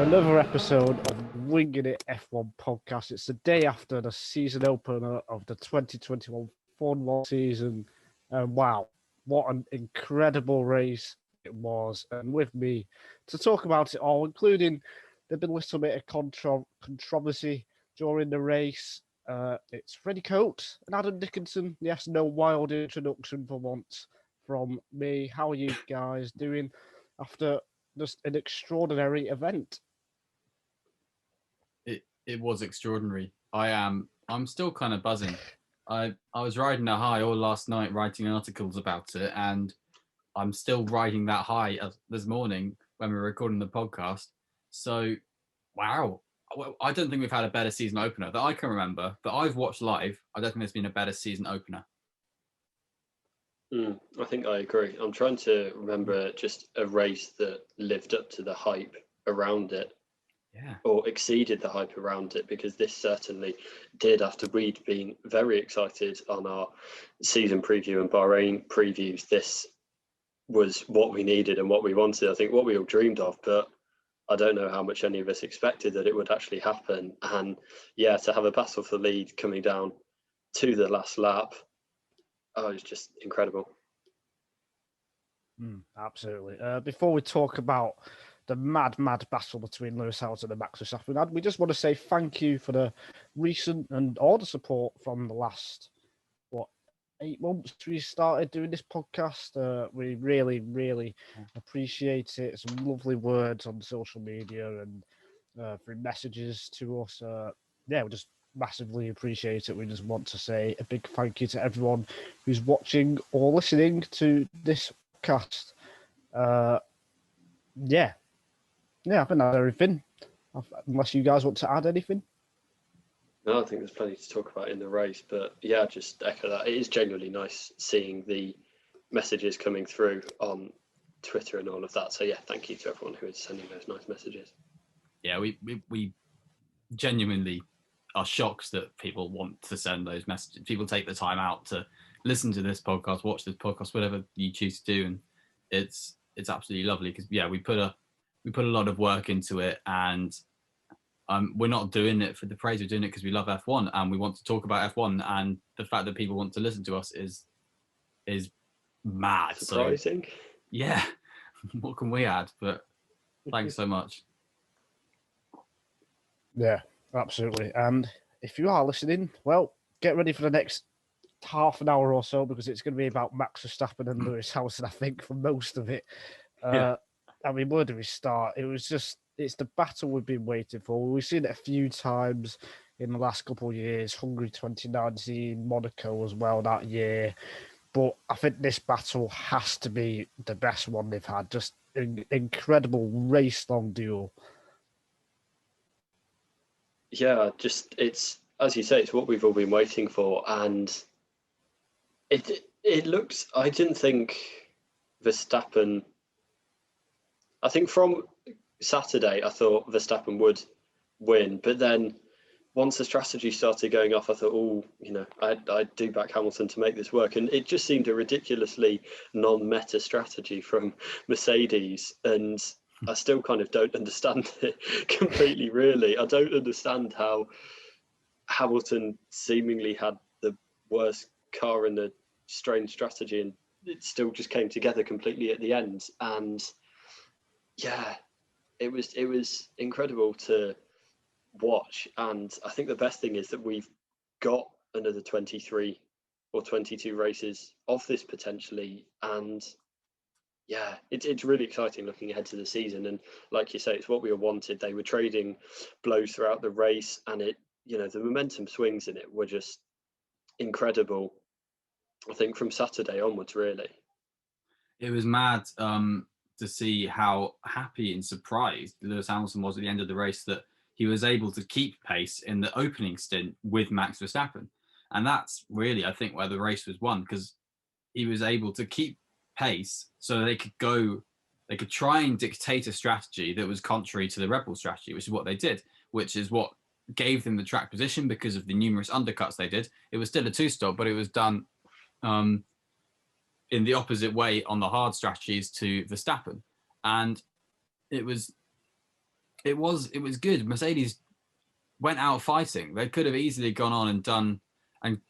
another episode of Winging It F1 podcast. It's the day after the season opener of the 2021 Formula season. And wow, what an incredible race it was. And with me to talk about it all, including there's been a little bit of controversy during the race. It's Freddie Coates and Adam Dickinson. Yes, no wild introduction for once from me. How are you guys doing after just an extraordinary event? It was extraordinary. I'm still kind of buzzing. I was riding a high all last night writing articles about it, and I'm still riding that high this morning when we were recording the podcast. So, wow. I don't think we've had a better season opener that I can remember, that I've watched live. I don't think there's been a better season opener. I think I agree. I'm trying to remember just a race that lived up to the hype around it. Yeah. Or exceeded the hype around it, because this certainly did, after we'd been very excited on our season preview and Bahrain previews. This was what we needed and what we wanted. I think what we all dreamed of, but I don't know how much any of us expected that it would actually happen. And yeah, to have a battle for the lead coming down to the last lap, it was just incredible. Absolutely. Before we talk about the mad battle between Lewis Hamilton and Max Verstappen, we just want to say thank you for the recent and all the support from the last 8 months we started doing this podcast. We really appreciate it. Some lovely words on social media and through messages to us. We just massively appreciate it. We just want to say a big thank you to everyone who's watching or listening to this podcast. I think that's everything. Unless you guys want to add anything. No, I think there's plenty to talk about in the race, but yeah, just echo that. It is genuinely nice seeing the messages coming through on Twitter and all of that. So yeah, thank you to everyone who is sending those nice messages. Yeah, we genuinely are shocked that people want to send those messages. People take the time out to listen to this podcast, watch this podcast, whatever you choose to do, and it's absolutely lovely because we put a lot of work into it, and we're not doing it for the praise. We're doing it because we love F1 and we want to talk about F1. And the fact that people want to listen to us is mad. Surprising. So, yeah, what can we add? But thanks so much. Yeah, absolutely. And if you are listening, well, get ready for the next half an hour or so, because it's going to be about Max Verstappen and Lewis Hamilton, I think, for most of it. Where do we start? It's the battle we've been waiting for. We've seen it a few times in the last couple of years, Hungary 2019, Monaco as well that year. But I think this battle has to be the best one they've had. Just an incredible race-long duel. Yeah, it's, as you say, it's what we've all been waiting for. And it looks, I didn't think Verstappen, I think from Saturday, I thought Verstappen would win, but then once the strategy started going off, I thought, I do back Hamilton to make this work, and it just seemed a ridiculously non-meta strategy from Mercedes, and I still kind of don't understand it completely. Really, I don't understand how Hamilton seemingly had the worst car and a strange strategy, and it still just came together completely at the end. And yeah, it was incredible to watch. And I think the best thing is that we've got another 23 or 22 races of this potentially. And yeah, it's really exciting looking ahead to the season. And like you say, it's what we all wanted. They were trading blows throughout the race, and the momentum swings in it were just incredible. I think from Saturday onwards, really. It was mad to see how happy and surprised Lewis Hamilton was at the end of the race that he was able to keep pace in the opening stint with Max Verstappen. And that's really, I think, where the race was won, because he was able to keep pace so they could try and dictate a strategy that was contrary to the Red Bull strategy, which is what they did, which is what gave them the track position because of the numerous undercuts they did. It was still a two-stop, but it was done in the opposite way on the hard strategies to Verstappen. And it was it was good. Mercedes went out fighting. They could have easily gone on and done and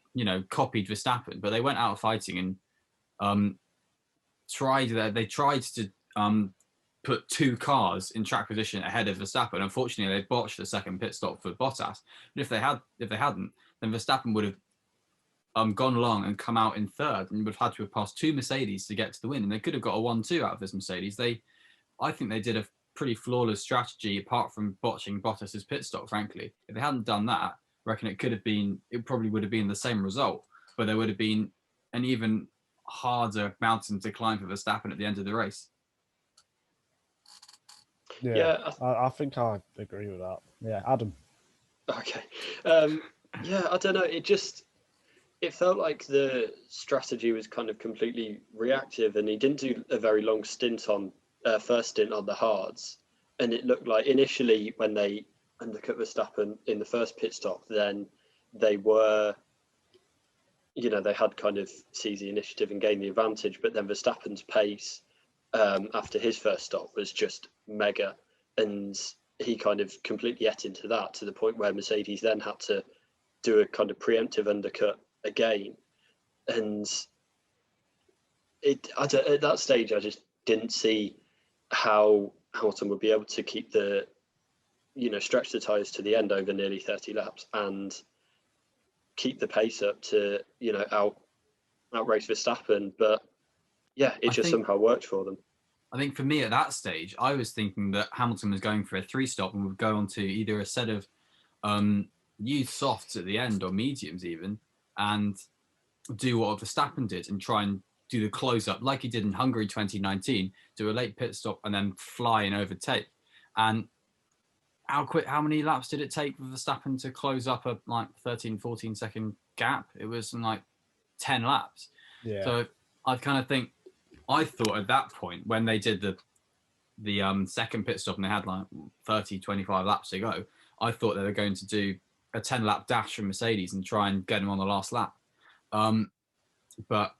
copied Verstappen, but they went out fighting and tried to put two cars in track position ahead of Verstappen. Unfortunately, they botched the second pit stop for Bottas. But if they hadn't, then Verstappen would have gone along and come out in third, and would have had to have passed two Mercedes to get to the win. And they could have got a 1-2 out of this Mercedes. I think they did a pretty flawless strategy, apart from botching Bottas's pit stop. Frankly, if they hadn't done that, I reckon it probably would have been the same result, but there would have been an even harder mountain to climb for Verstappen at the end of the race. Yeah, I think I agree with that. Yeah, Adam. Okay. Yeah, I don't know. It felt like the strategy was kind of completely reactive, and he didn't do a very long first stint on the hards. And it looked like initially when they undercut Verstappen in the first pit stop, then they were, they had kind of seized the initiative and gained the advantage. But then Verstappen's pace after his first stop was just mega, and he kind of completely ate into that, to the point where Mercedes then had to do a kind of preemptive undercut again. And at that stage, I just didn't see how Hamilton would be able to keep stretch the tyres to the end over nearly 30 laps and keep the pace up to, outrace Verstappen. But yeah, it somehow worked for them. I think for me at that stage, I was thinking that Hamilton was going for a 3-stop and would go on to either a set of used softs at the end, or mediums even, and do what Verstappen did and try and do the close-up like he did in Hungary 2019, do a late pit stop and then fly and overtake. And how many laps did it take for Verstappen to close up a 13, 14 second gap? It was like 10 laps. Yeah. So I thought at that point, when they did the second pit stop and they had 30, 25 laps to go, I thought they were going to do a 10-lap dash from Mercedes and try and get them on the last lap. But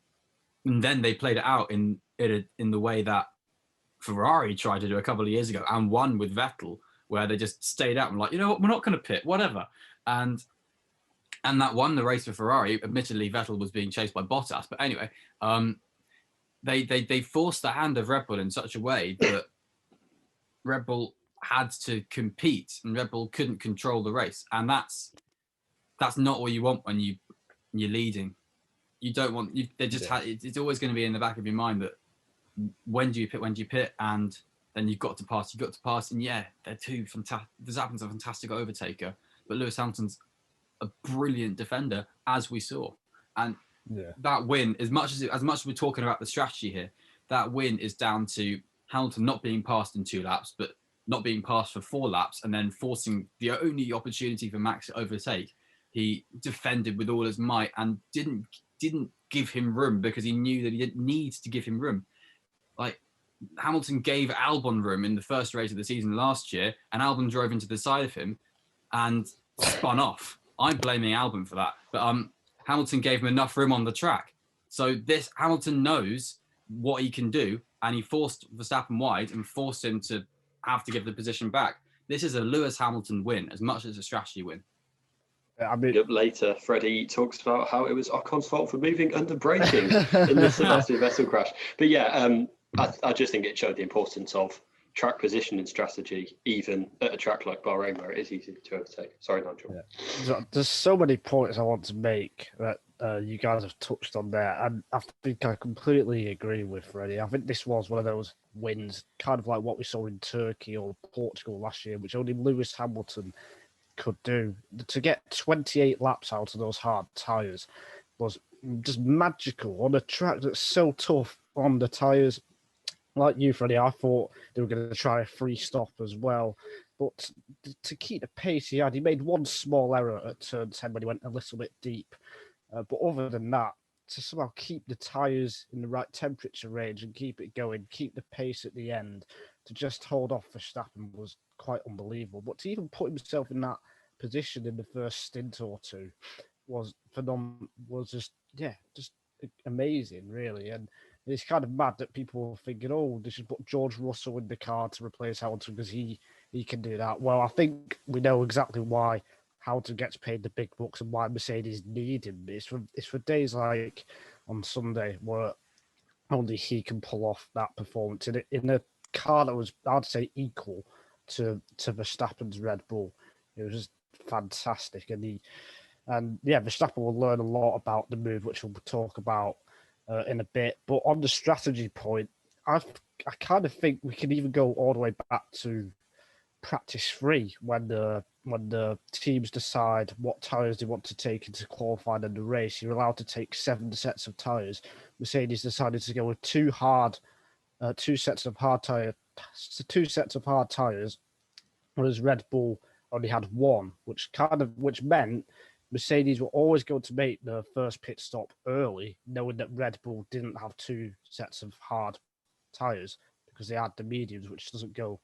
then they played it out in the way that Ferrari tried to do a couple of years ago and won with Vettel, where they just stayed out and what, we're not going to pit, whatever. And that won the race for Ferrari. Admittedly, Vettel was being chased by Bottas, but anyway, they forced the hand of Red Bull in such a way that Red Bull had to compete and Red Bull couldn't control the race. And that's not what you want when you're leading. You don't want it's always going to be in the back of your mind that when do you pit, and then you've got to pass. And yeah, they're two fantastic. Verstappen's a fantastic overtaker, but Lewis Hamilton's a brilliant defender, as we saw. And that win, as much as we're talking about the strategy here, that win is down to Hamilton not being passed in 2 laps, but not being passed for 4 laps, and then forcing the only opportunity for Max to overtake. He defended with all his might and didn't give him room, because he knew that he didn't need to give him room. Like, Hamilton gave Albon room in the first race of the season last year, and Albon drove into the side of him and spun off. I'm blaming Albon for that, but Hamilton gave him enough room on the track. So Hamilton knows what he can do, and he forced Verstappen wide and forced him to have to give the position back. This is a Lewis Hamilton win as much as a strategy win. I mean, later, Freddie talks about how it was Ocon's fault for moving under braking in the Sebastian Vettel crash. But yeah, I just think it showed the importance of track position and strategy, even at a track like Bahrain, where it is easy to overtake. Sorry, Nigel. Yeah. There's so many points I want to make that you guys have touched on there, and I think I completely agree with Freddie. I think this was one of those wins, kind of like what we saw in Turkey or Portugal last year, which only Lewis Hamilton could do. To get 28 laps out of those hard tyres was just magical on a track that's so tough on the tyres. Like you, Freddie, I thought they were going to try a 3-stop as well. But to keep the pace he had, he made one small error at turn 10 when he went a little bit deep. But other than that, to somehow keep the tyres in the right temperature range and keep it going, keep the pace at the end, to just hold off Verstappen was quite unbelievable. But to even put himself in that position in the first stint or two was just amazing, really. And it's kind of mad that people were thinking, oh, they should put George Russell in the car to replace Hamilton because he he can do that. Well, I think we know exactly why Hamilton gets paid the big bucks and why Mercedes need him. It's for days like on Sunday where only he can pull off that performance in a car that was, I'd say, equal to Verstappen's Red Bull. It was just fantastic, and Verstappen will learn a lot about the move, which we'll talk about in a bit. But on the strategy point, I kind of think we can even go all the way back to practice 3 when the teams decide what tyres they want to take into qualifying and the race. You're allowed to take 7 sets of tyres. Mercedes decided to go with two sets of hard tyres, whereas Red Bull only had one, which meant Mercedes were always going to make the first pit stop early, knowing that Red Bull didn't have 2 sets of hard tyres because they had the mediums, which doesn't go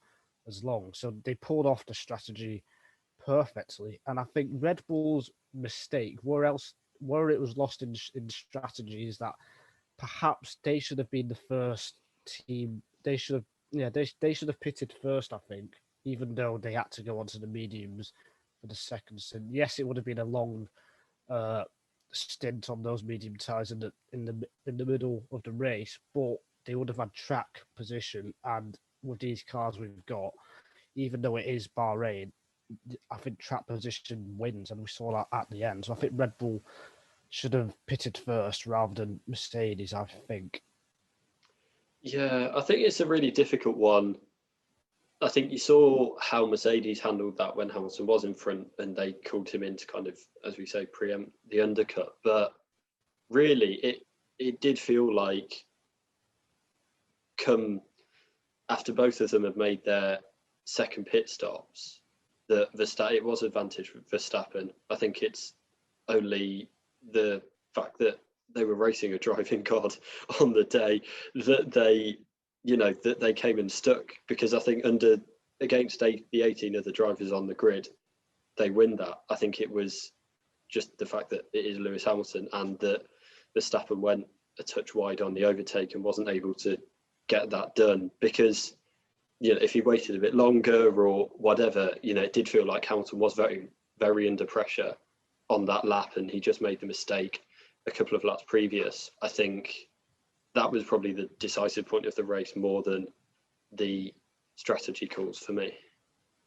as long. So they pulled off the strategy perfectly. And I think Red Bull's mistake, where it was lost in strategy, is that perhaps they should have been the first team. They should have pitted first, I think, even though they had to go onto the mediums for the second stint. Yes, it would have been a long stint on those medium tyres in the middle of the race, but they would have had track position. And with these cars we've got, even though it is Bahrain, I think track position wins, and we saw that at the end. So I think Red Bull should have pitted first rather than Mercedes, I think. Yeah, I think it's a really difficult one. I think you saw how Mercedes handled that when Hamilton was in front and they called him in to kind of, as we say, preempt the undercut. But really, it did feel like come after both of them had made their second pit stops, that it was advantage for Verstappen. I think it's only the fact that they were racing a driving god on the day that they came in stuck, because I think against the 18 other drivers on the grid, they win that. I think it was just the fact that it is Lewis Hamilton and that Verstappen went a touch wide on the overtake and wasn't able to get that done, because if he waited a bit longer or whatever, it did feel like Hamilton was very, very under pressure on that lap, and he just made the mistake a couple of laps previous. I think that was probably the decisive point of the race more than the strategy calls for me.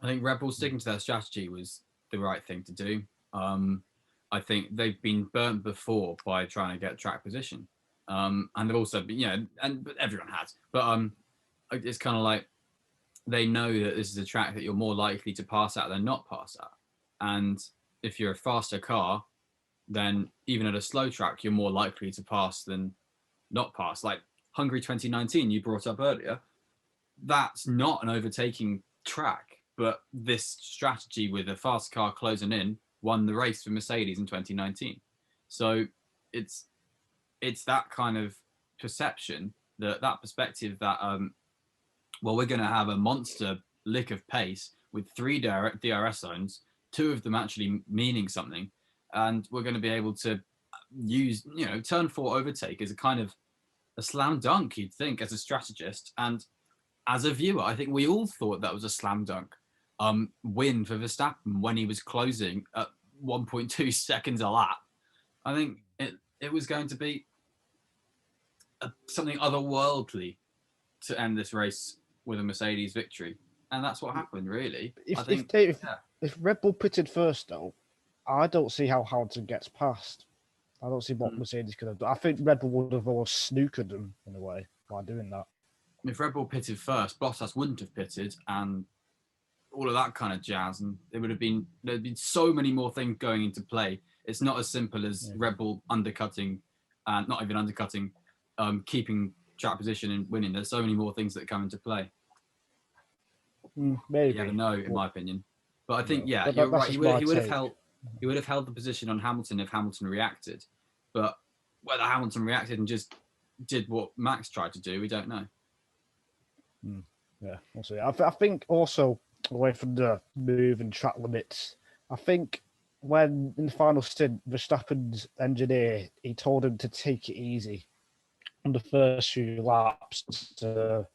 I think Red Bull sticking to their strategy was the right thing to do. I think they've been burnt before by trying to get track position. And they've also been, but everyone has. But it's kind of like they know that this is a track that you're more likely to pass at than not pass at. And if you're a faster car, then even at a slow track, you're more likely to pass than not pass. Like Hungary 2019, you brought up earlier, that's not an overtaking track, but this strategy with a fast car closing in won the race for Mercedes in 2019. So it's that kind of perception, that perspective that we're going to have a monster lick of pace with 3 DRS zones, 2 of them actually meaning something, and we're going to be able to use turn 4 overtake as a kind of a slam dunk, you'd think, as a strategist. And as a viewer, I think we all thought that was a slam dunk win for Verstappen when he was closing at 1.2 seconds a lap. I think it was going to be something otherworldly to end this race with a Mercedes victory. And that's what happened, really. If Red Bull pitted first, though, I don't see how Hamilton gets past. I don't see what Mercedes could have done. I think Red Bull would have almost snookered them in a way by doing that. If Red Bull pitted first, Bottas wouldn't have pitted, and all of that kind of jazz, and there'd been so many more things going into play. It's not as simple as Red Bull undercutting, and not even undercutting, keeping track position and winning. There's so many more things that come into play. Maybe. You never know, in my opinion. But I think, you're right. He would have held the position on Hamilton if Hamilton reacted. But whether Hamilton reacted and just did what Max tried to do, we don't know. Yeah, we'll see. I think also, away from the move and track limits, I think when in the final stint, Verstappen's engineer, he told him to take it easy on the first few laps to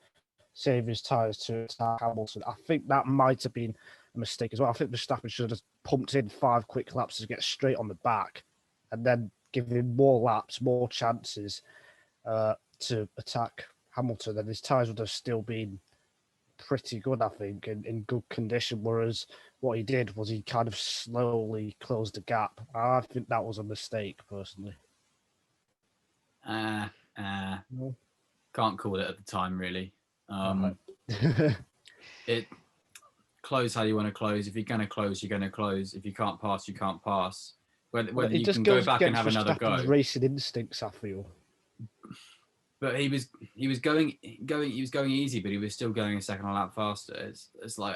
save his tyres to attack Hamilton. I think that might have been a mistake as well. I think Verstappen should have just pumped in 5 quick laps to get straight on the back and then give him more laps, more chances to attack Hamilton. And his tyres would have still been pretty good, I think, in good condition. Whereas what he did was he kind of slowly closed the gap. I think that was a mistake, personally. Can't call it at the time, really. It close how you want to close. If you're going to close, you're going to close. If you can't pass, you can't pass. Whether you can go back and have another go. Racing instincts, I feel. But he was going easy, but he was still going a second a lap faster. It's like,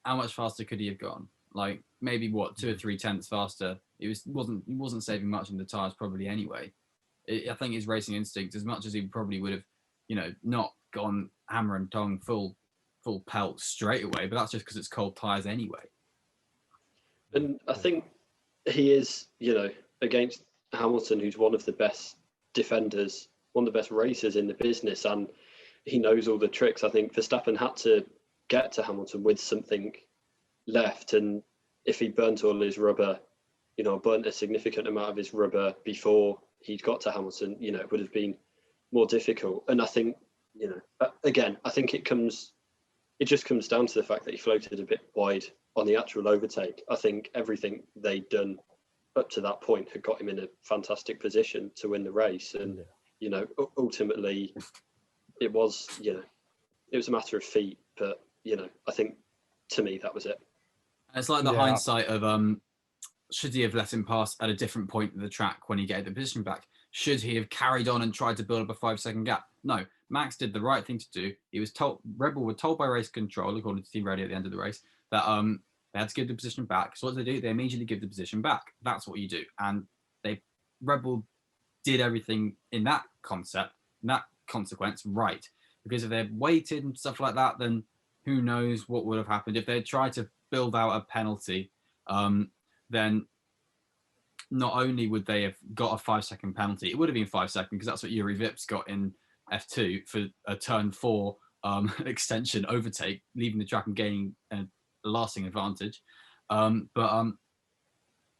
how much faster could he have gone? Like maybe 2 or 3 tenths faster. He wasn't saving much in the tires probably anyway. I think his racing instinct, as much as he probably would have, not gone hammer and tong full pelt straight away, but that's just because it's cold tires anyway. And I think he is, against Hamilton, who's one of the best defenders, one of the best racers in the business, and he knows all the tricks. I think Verstappen had to get to Hamilton with something left, and if he burnt all his rubber, burnt a significant amount of his rubber before he'd got to Hamilton, it would have been more difficult. And I think, again, I think it just comes down to the fact that he floated a bit wide on the actual overtake. I think everything they'd done up to that point had got him in a fantastic position to win the race. And, ultimately it was a matter of feet, but, I think to me, that was it. It's like the hindsight of, should he have let him pass at a different point of the track when he gave the position back? Should he have carried on and tried to build up a 5-second gap? No, Max did the right thing to do. He was told, Red Bull were told by race control, according to Team Radio at the end of the race, that they had to give the position back. So what do? They immediately give the position back. That's what you do. And Red Bull did everything in that concept, in that consequence, right. Because if they'd waited and stuff like that, then who knows what would have happened. If they'd tried to build out a penalty, then not only would they have got a 5-second penalty, it would have been 5 seconds because that's what Yuri Vips got in F2 for a turn 4 extension overtake, leaving the track and gaining a lasting advantage. But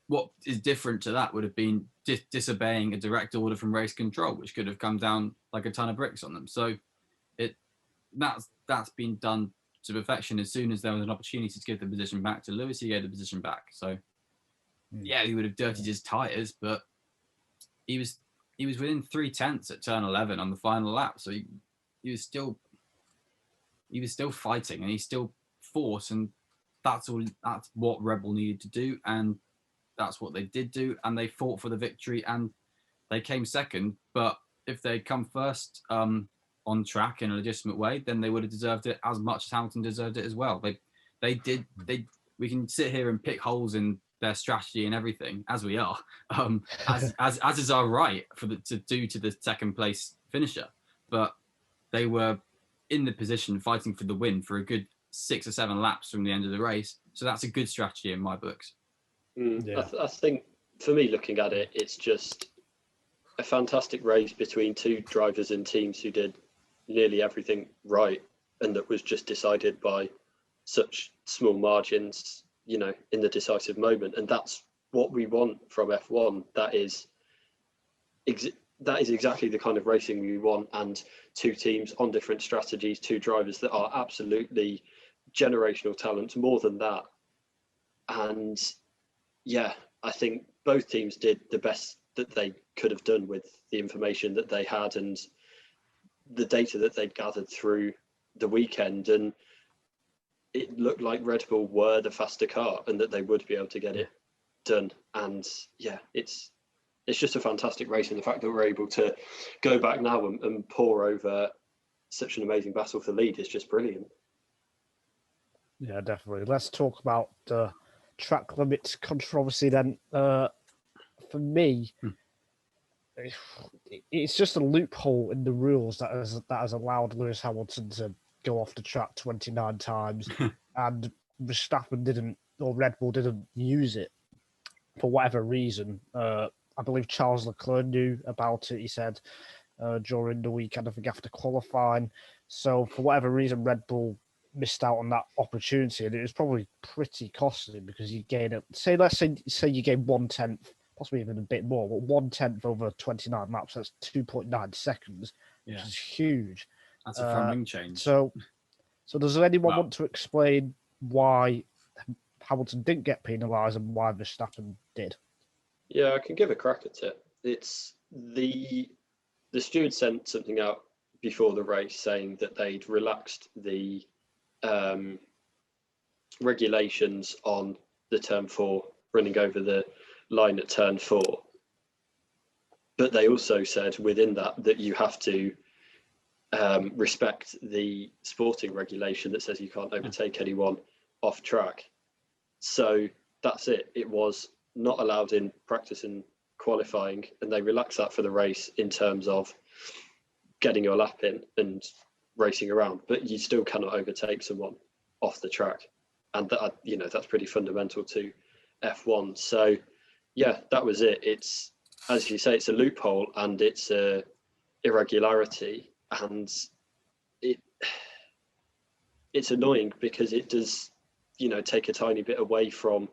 what is different to that would have been disobeying a direct order from race control, which could have come down like a ton of bricks on them. So that's been done to perfection. As soon as there was an opportunity to give the position back to Lewis, he gave the position back. So yeah, he would have dirtied his tyres, but he was within 3 tenths at turn 11 on the final lap. So he was still fighting, and he still fought, and that's what Red Bull needed to do, and that's what they did do, and they fought for the victory, and they came second. But if they'd come first on track in a legitimate way, then they would have deserved it as much as Hamilton deserved it as well. We can sit here and pick holes in their strategy and everything, as we are, as is our right to do to the second place finisher. But they were in the position fighting for the win for a good 6 or 7 laps from the end of the race. So that's a good strategy in my books. I think for me, looking at it, it's just a fantastic race between 2 drivers and teams who did nearly everything right, and that was just decided by such small margins, in the decisive moment. And that's what we want from F1. That is exactly the kind of racing we want. And 2 teams on different strategies, 2 drivers that are absolutely generational talents, more than that. And yeah, I think both teams did the best that they could have done with the information that they had and the data that they'd gathered through the weekend. And it looked like Red Bull were the faster car and that they would be able to get it done. And yeah, it's just a fantastic race. And the fact that we're able to go back now and pour over such an amazing battle for lead is just brilliant. Yeah, definitely. Let's talk about the track limits controversy then. For me, it's just a loophole in the rules that has allowed Lewis Hamilton to go off the track 29 times, and Verstappen didn't, or Red Bull didn't use it for whatever reason. I believe Charles Leclerc knew about it. He said during the weekend, I think, after qualifying. So for whatever reason, Red Bull missed out on that opportunity, and it was probably pretty costly because you gain it. Let's say you gain 1/10, possibly even a bit more, but 1/10 over 29 laps. That's 2.9 seconds, which is huge. That's a front wing change. So does anyone Well, want to explain why Hamilton didn't get penalised and why Verstappen did? Yeah, I can give a crack at it. It's the steward sent something out before the race saying that they'd relaxed the regulations on the turn 4, running over the line at turn 4. But they also said within that you have to respect the sporting regulation that says you can't overtake anyone off track. So that's it. It was not allowed in practice and qualifying, and they relaxed that for the race in terms of getting your lap in and racing around, but you still cannot overtake someone off the track, and that, that's pretty fundamental to F1. So yeah, that was it. It's, as you say, it's a loophole and it's a irregularity, and it's annoying because it does take a tiny bit away from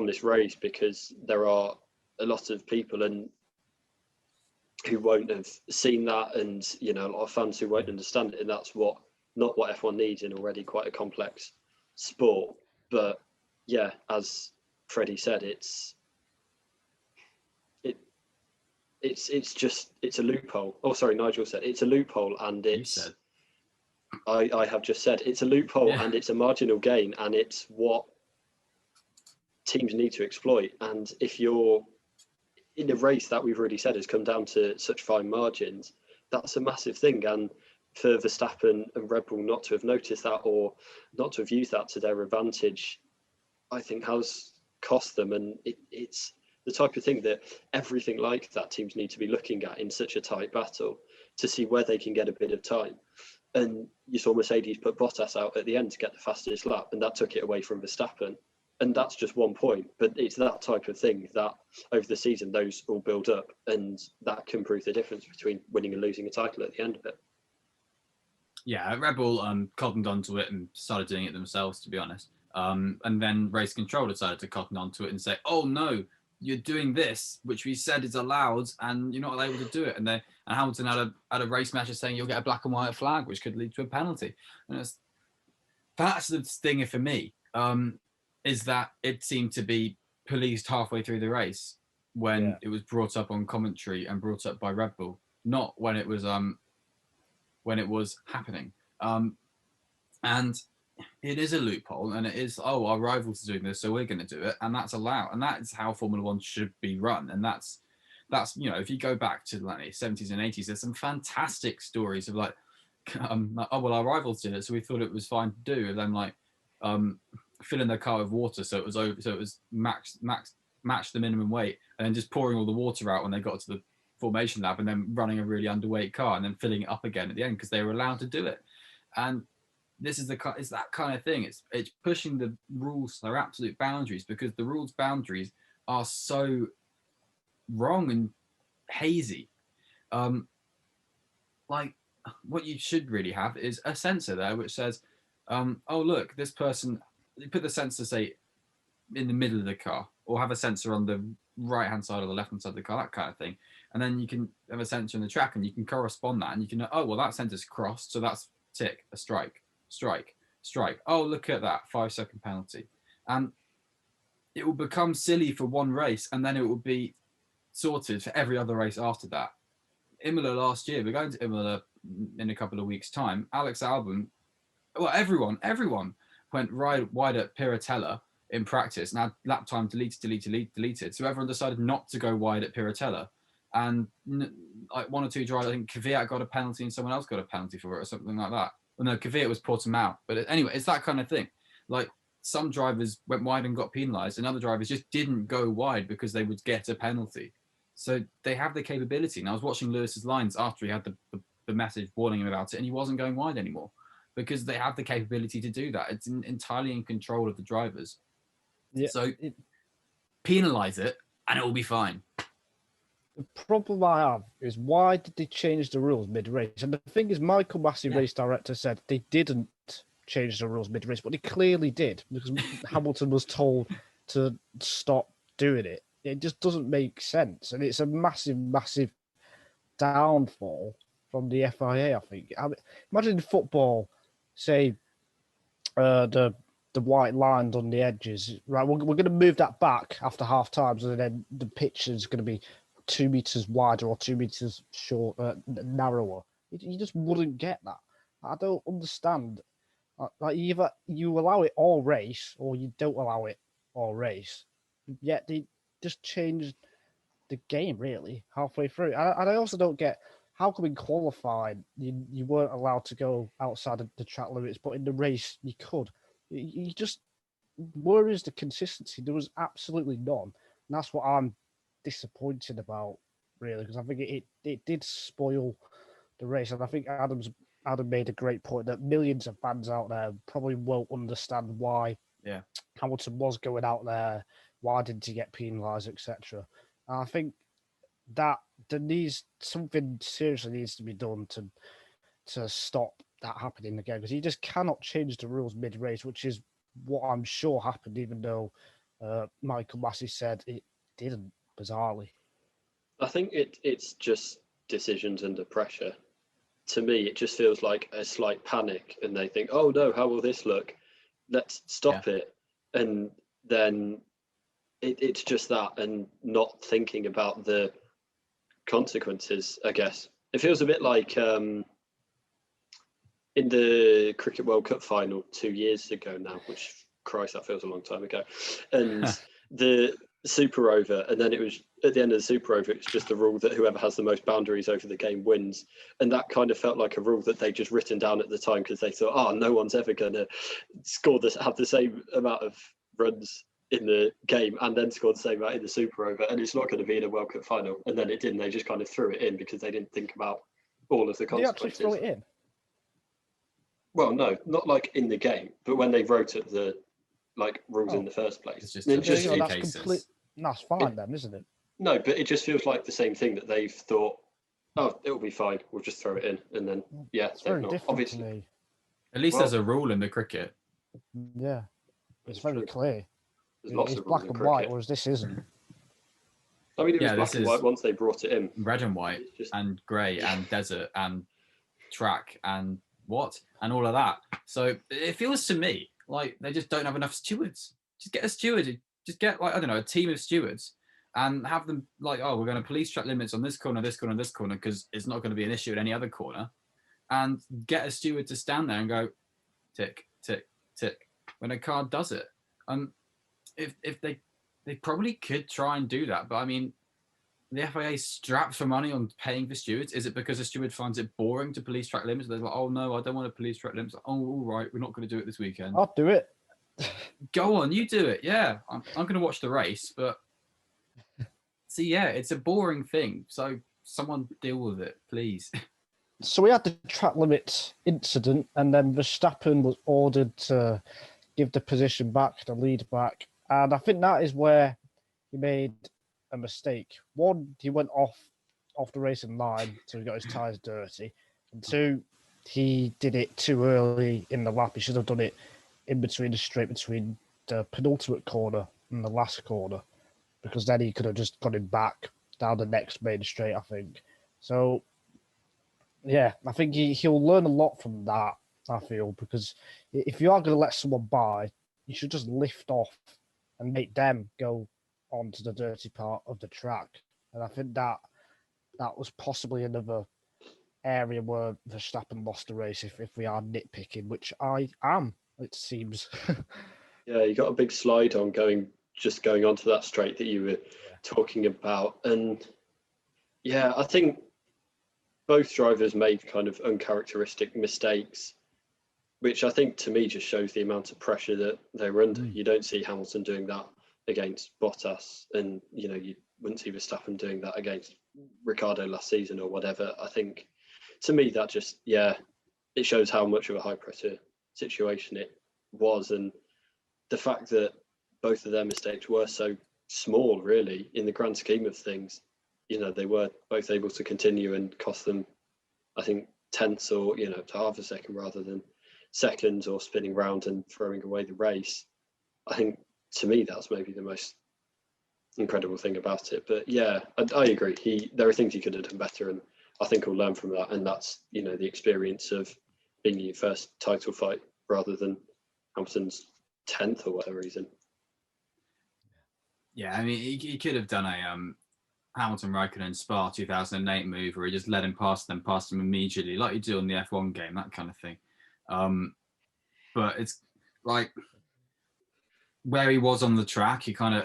this race, because there are a lot of people and who won't have seen that, and a lot of fans who won't understand it, and that's not what F1 needs in already quite a complex sport. But yeah, as Freddie said, it's a loophole. Oh, sorry, Nigel said it's a loophole, and it's. I have just said it's a loophole, and it's a marginal gain, and it's what teams need to exploit. And if you're in a race that we've already said has come down to such fine margins, that's a massive thing. And for Verstappen and Red Bull not to have noticed that, or not to have used that to their advantage, I think has cost them. And it's the type of thing that everything like that teams need to be looking at in such a tight battle to see where they can get a bit of time. And you saw Mercedes put Bottas out at the end to get the fastest lap, and that took it away from Verstappen. And that's just one point, but it's that type of thing that over the season, those all build up, and that can prove the difference between winning and losing a title at the end of it. Yeah, Red Bull cottoned onto it and started doing it themselves, to be honest. And then Race Control decided to cotton onto it and say, oh no, you're doing this, which we said is allowed, and you're not able to do it. And Hamilton had a race message saying you'll get a black and white flag, which could lead to a penalty. And that's the stinger for me. Is that it seemed to be policed halfway through the race when it was brought up on commentary and brought up by Red Bull, not when it was happening. And it is a loophole, and it is, our rivals are doing this, so we're going to do it, and that's allowed, and that is how Formula One should be run. And that's if you go back to the 70s and 80s, there's some fantastic stories of our rivals did it, so we thought it was fine to do, and then filling their car with water so it was matched the minimum weight, and then just pouring all the water out when they got to the formation lab, and then running a really underweight car and then filling it up again at the end because they were allowed to do it. And this is it's that kind of thing. It's pushing the rules to their absolute boundaries, because the rules boundaries are so wrong and hazy. What you should really have is a sensor there which says, oh look, this person, you put the sensor, say, in the middle of the car, or have a sensor on the right hand side or the left hand side of the car, that kind of thing. And then you can have a sensor in the track, and you can correspond that, and you can know, oh well, that sensor's crossed, so that's tick, a strike. Oh, look at that, 5-second penalty. And it will become silly for one race, and then it will be sorted for every other race after that. Imola last year, we're going to Imola in a couple of weeks' time. Alex Albon, well, everyone went wide at Piratella in practice, and had lap time deleted. So everyone decided not to go wide at Piratella. And one or two drivers, I think Kvyat got a penalty and someone else got a penalty for it or something like that. Well, no, Kvyat was Portimao. But anyway, it's that kind of thing. Some drivers went wide and got penalised, and other drivers just didn't go wide because they would get a penalty. So they have the capability. And I was watching Lewis's lines after he had the message warning him about it, and he wasn't going wide anymore because they have the capability to do that. It's entirely in control of the drivers. Yeah. So penalise it, and it will be fine. The problem I have is why did they change the rules mid-race? And the thing is, Michael Massey, race director, said they didn't change the rules mid-race, but they clearly did because Hamilton was told to stop doing it. It just doesn't make sense, and it's a massive, massive downfall from the FIA. I think. I mean, imagine in football, say, the white lines on the edges. Right, we're going to move that back after half times, and then the pitch is going to be 2 meters wider or 2 meters short, narrower. You just wouldn't get that. I don't understand. Like either you allow it all race or you don't allow it all race. Yet they just changed the game really halfway through. And I also don't get how come in qualifying you weren't allowed to go outside of the track limits, but in the race you could. You just where is the consistency? There was absolutely none, and that's what I'm disappointed about really because I think it did spoil the race, and I think Adam made a great point that millions of fans out there probably won't understand why Hamilton was going out there, why didn't he get penalised, etc. I think that something seriously needs to be done to stop that happening again because you just cannot change the rules mid-race, which is what I'm sure happened, even though Michael Massey said it didn't, bizarrely. I think it's just decisions under pressure. To me, it just feels like a slight panic, and they think, "Oh no, how will this look? Let's stop it." And then it's just that, and not thinking about the consequences. I guess it feels a bit like in the Cricket World Cup final 2 years ago now, which Christ, that feels a long time ago, and the Super Over, and then it was at the end of the Super Over, it's just a rule that whoever has the most boundaries over the game wins, and that kind of felt like a rule that they just written down at the time because they thought, oh, no one's ever going to have the same amount of runs in the game and then score the same amount in the Super Over, and it's not going to be in a World Cup final. And then it didn't. They just kind of threw it in because they didn't think about all of the consequences. Did you actually throw it in? Well, no, not like in the game, but when they wrote it, the rules in the first place. It's just that's fine then, isn't it? No, but it just feels like the same thing that they've thought, oh, it'll be fine. We'll just throw it in. And then, it's very different obviously. To me. At least there's a rule in the cricket. Yeah, it's very true. Clear. There's lots it's of black and cricket. White, whereas this isn't. I mean, it was black and white once they brought it in. Red and white and grey and desert and track and and all of that. So it feels to me like they just don't have enough stewards. Just get a steward. Just get a team of stewards and have them we're going to police track limits on this corner, this corner, this corner because it's not going to be an issue at any other corner. And get a steward to stand there and go tick, tick, tick when a car does it. If they probably could try and do that, but I mean, the FIA strapped for money on paying for stewards. Is it because a steward finds it boring to police track limits? They're like, oh no, I don't want to police track limits. Oh, all right, we're not going to do it this weekend. I'll do it. Go on, you do it. Yeah, I'm going to watch the race, but see, yeah, it's a boring thing. So someone deal with it, please. So we had the track limits incident, and then Verstappen was ordered to give the position back, the lead back, and I think that is where he made a mistake. One, he went off the racing line, so he got his tyres dirty. And two, he did it too early in the lap. He should have done it in between between the penultimate corner and the last corner, because then he could have just got him back down the next main straight, I think. So, yeah, I think he'll learn a lot from that, I feel, because if you are going to let someone by, you should just lift off and make them go onto the dirty part of the track. And I think that was possibly another area where Verstappen lost the race if we are nitpicking, which I am, it seems. Yeah, you got a big slide on going onto that straight that you were talking about. And yeah, I think both drivers made kind of uncharacteristic mistakes, which I think to me just shows the amount of pressure that they were under. You don't see Hamilton doing that against Bottas, and you wouldn't see Verstappen doing that against Ricciardo last season or whatever. I think to me that just it shows how much of a high pressure situation it was, and the fact that both of their mistakes were so small really in the grand scheme of things. they were both able to continue and cost them, I think, tenths or, to half a second rather than seconds or spinning round and throwing away the race. I think, to me, that's maybe the most incredible thing about it. But yeah, I agree. There are things he could have done better, and I think he'll learn from that. And that's, the experience of being in your first title fight rather than Hamilton's 10th or whatever he's in. Yeah, I mean, he could have done a Hamilton Raikkonen Spa 2008 move where he just let him pass, then passed him immediately, like you do on the F1 game, that kind of thing. But it's like where he was on the track, I kind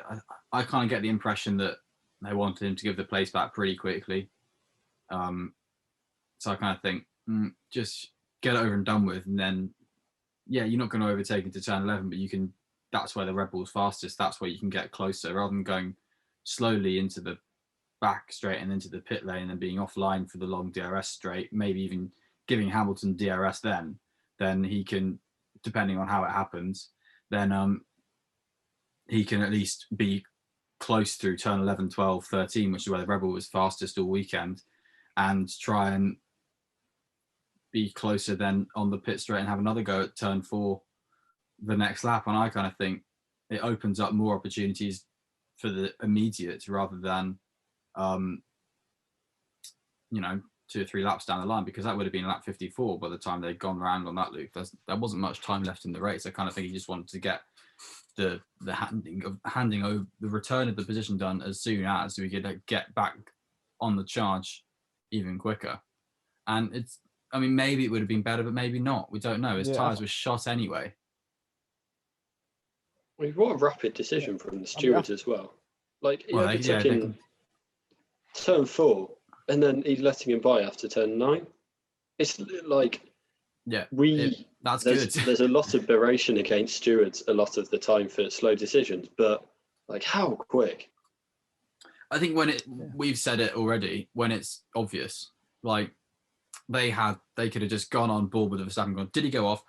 of get the impression that they wanted him to give the place back pretty quickly. So I kind of think, just get it over and done with, and then, yeah, you're not going to overtake into turn 11, but you can. That's where the Red Bull's fastest. That's where you can get closer, rather than going slowly into the back straight and into the pit lane and being offline for the long DRS straight. Maybe even giving Hamilton DRS then he can, depending on how it happens, then he can at least be close through turn 11, 12, 13, which is where the Red Bull was fastest all weekend, and try and be closer then on the pit straight and have another go at turn 4 the next lap. And I kind of think it opens up more opportunities for the immediate rather than 2 or 3 laps down the line, because that would have been lap 54 by the time they'd gone round on that loop. There wasn't much time left in the race. I kind of think he just wanted to get the handing over the return of the position done as soon as we could get back on the charge even quicker. And maybe it would have been better, but maybe not. We don't know. His tyres were shot anyway. What a rapid decision from the stewards as well. Like, he overtook in turn 4, and then he's letting him by after turn 9. It's like, that's good. There's a lot of beration against stewards a lot of the time for slow decisions, but like, how quick? I think we've said it already, when it's obvious, like they could have just gone on board with Verstappen and gone, did he go off?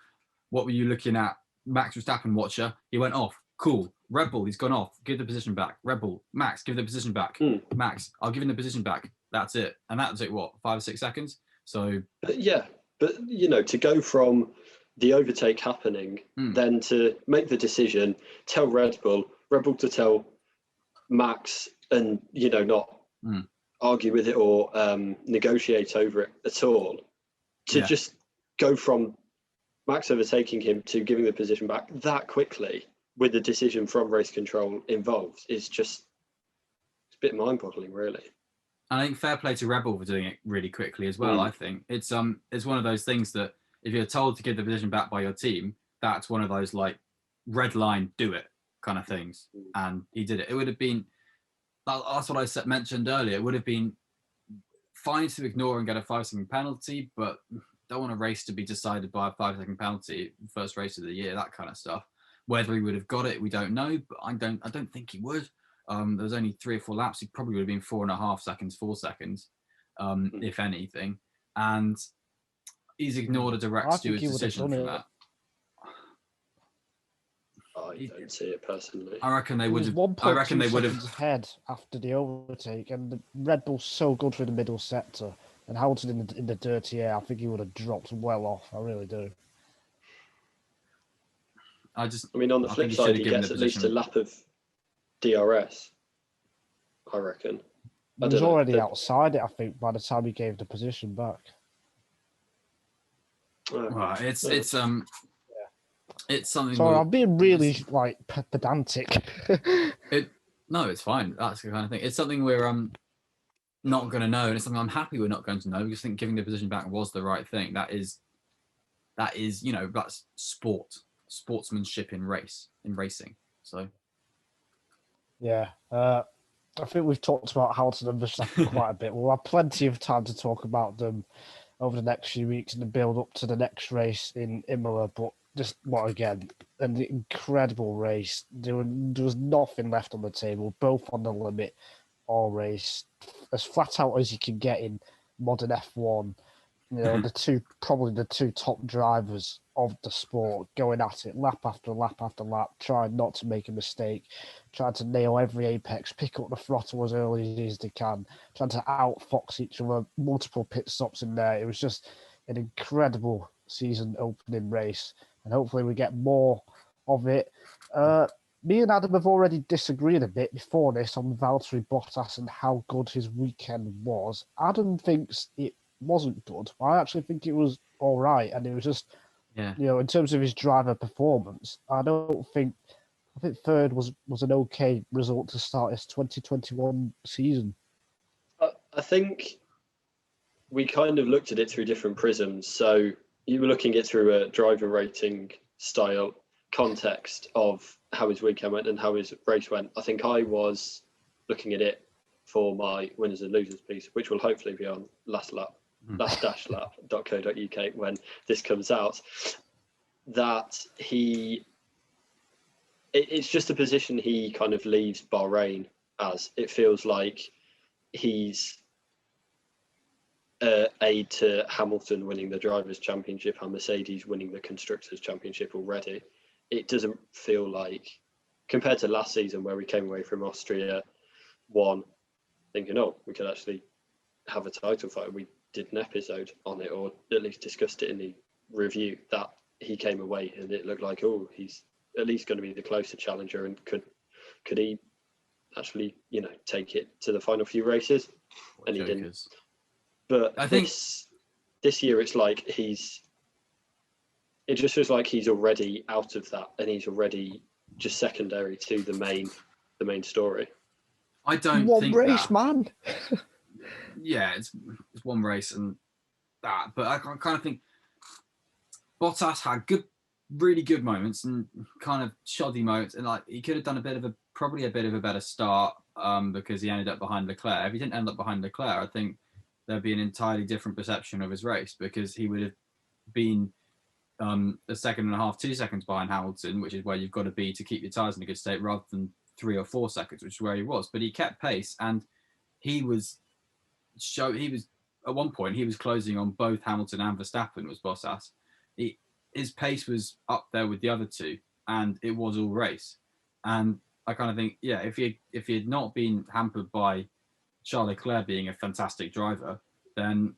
What were you looking at? Max Verstappen watcher. He went off. Cool. Red Bull, he's gone off. Give the position back. Red Bull, Max, give the position back. Max, I'll give him the position back. That's it. And that was it, 5 or 6 seconds? So. But to go from the overtake happening, then to make the decision, tell Red Bull to tell Max, and, not argue with it or negotiate over it at all, to just go from Max overtaking him to giving the position back that quickly with the decision from race control involved is just, it's a bit mind-boggling, really. I think fair play to Red Bull for doing it really quickly as well. I think it's one of those things that if you're told to give the position back by your team, that's one of those like red line, do it kind of things. And he did it. It would have been, that's what I mentioned earlier. It would have been fine to ignore and get a 5-second penalty, but don't want a race to be decided by a 5-second penalty, first race of the year, that kind of stuff. Whether he would have got it, we don't know, but I don't think he would. There was only 3 or 4 laps. He probably would have been 4.5 seconds, 4 seconds, if anything. And he's ignored a direct steward's decision from that. I don't see it personally. I reckon they would have. I reckon they would have ahead after the overtake, and the Red Bull's so good for the middle sector. And Hamilton in the dirty air, I think he would have dropped well off. I really do. On the flip side, he gets at least a lap of DRS, I reckon. He was already outside it, I think, by the time he gave the position back. Right, it's something. Sorry, I'm being really pedantic. No, it's fine. That's the kind of thing. It's something we're not going to know, and it's something I'm happy we're not going to know, because I think giving the position back was the right thing. That's sportsmanship in racing. So yeah, I think we've talked about Hamilton and Verstappen quite a bit. We'll have plenty of time to talk about them over the next few weeks and the build up to the next race in Imola. But just again, an incredible race. There was nothing left on the table, both on the limit all race, as flat out as you can get in modern F1. The two top drivers of the sport, going at it lap after lap after lap, trying not to make a mistake, trying to nail every apex, pick up the throttle as early as they can, trying to outfox each other, multiple pit stops in there. It was just an incredible season opening race, and hopefully we get more of it. Me and Adam have already disagreed a bit before this on Valtteri Bottas and how good his weekend was. Adam thinks it wasn't good. I actually think it was all right, and it was just, in terms of his driver performance, I think third was an okay result to start his 2021 season. I think we kind of looked at it through different prisms. So you were looking at it through a driver rating style context of how his weekend went and how his race went. I think I was looking at it for my winners and losers piece, which will hopefully be on last-lap.co.uk when this comes out, that it's just a position he kind of leaves Bahrain as. It feels like he's aid to Hamilton winning the Drivers' Championship and Mercedes winning the Constructors' Championship already. It doesn't feel like, compared to last season where we came away from Austria 1 thinking, we could actually have a title fight. We did an episode on it, or at least discussed it in the review, that he came away and it looked like, he's at least going to be the closer challenger, and could he actually, take it to the final few races? And he didn't. But I think this year it's like it just feels like he's already out of that, and he's already just secondary to the main story. I don't one think race, that. Man. Yeah, it's one race and that, but I kind of think Bottas had really good moments and kind of shoddy moments, and like he could have done probably a bit of a better start because he ended up behind Leclerc. If he didn't end up behind Leclerc, I think there'd be an entirely different perception of his race, because he would have been a second and a half, 2 seconds behind Hamilton, which is where you've got to be to keep your tyres in a good state, rather than 3 or 4 seconds, which is where he was. But he kept pace, and he was at one point he was closing on both Hamilton and Verstappen. Was Bottas. His pace was up there with the other two, and it was all race. And I kind of think, if he had not been hampered by Charles Leclerc being a fantastic driver, then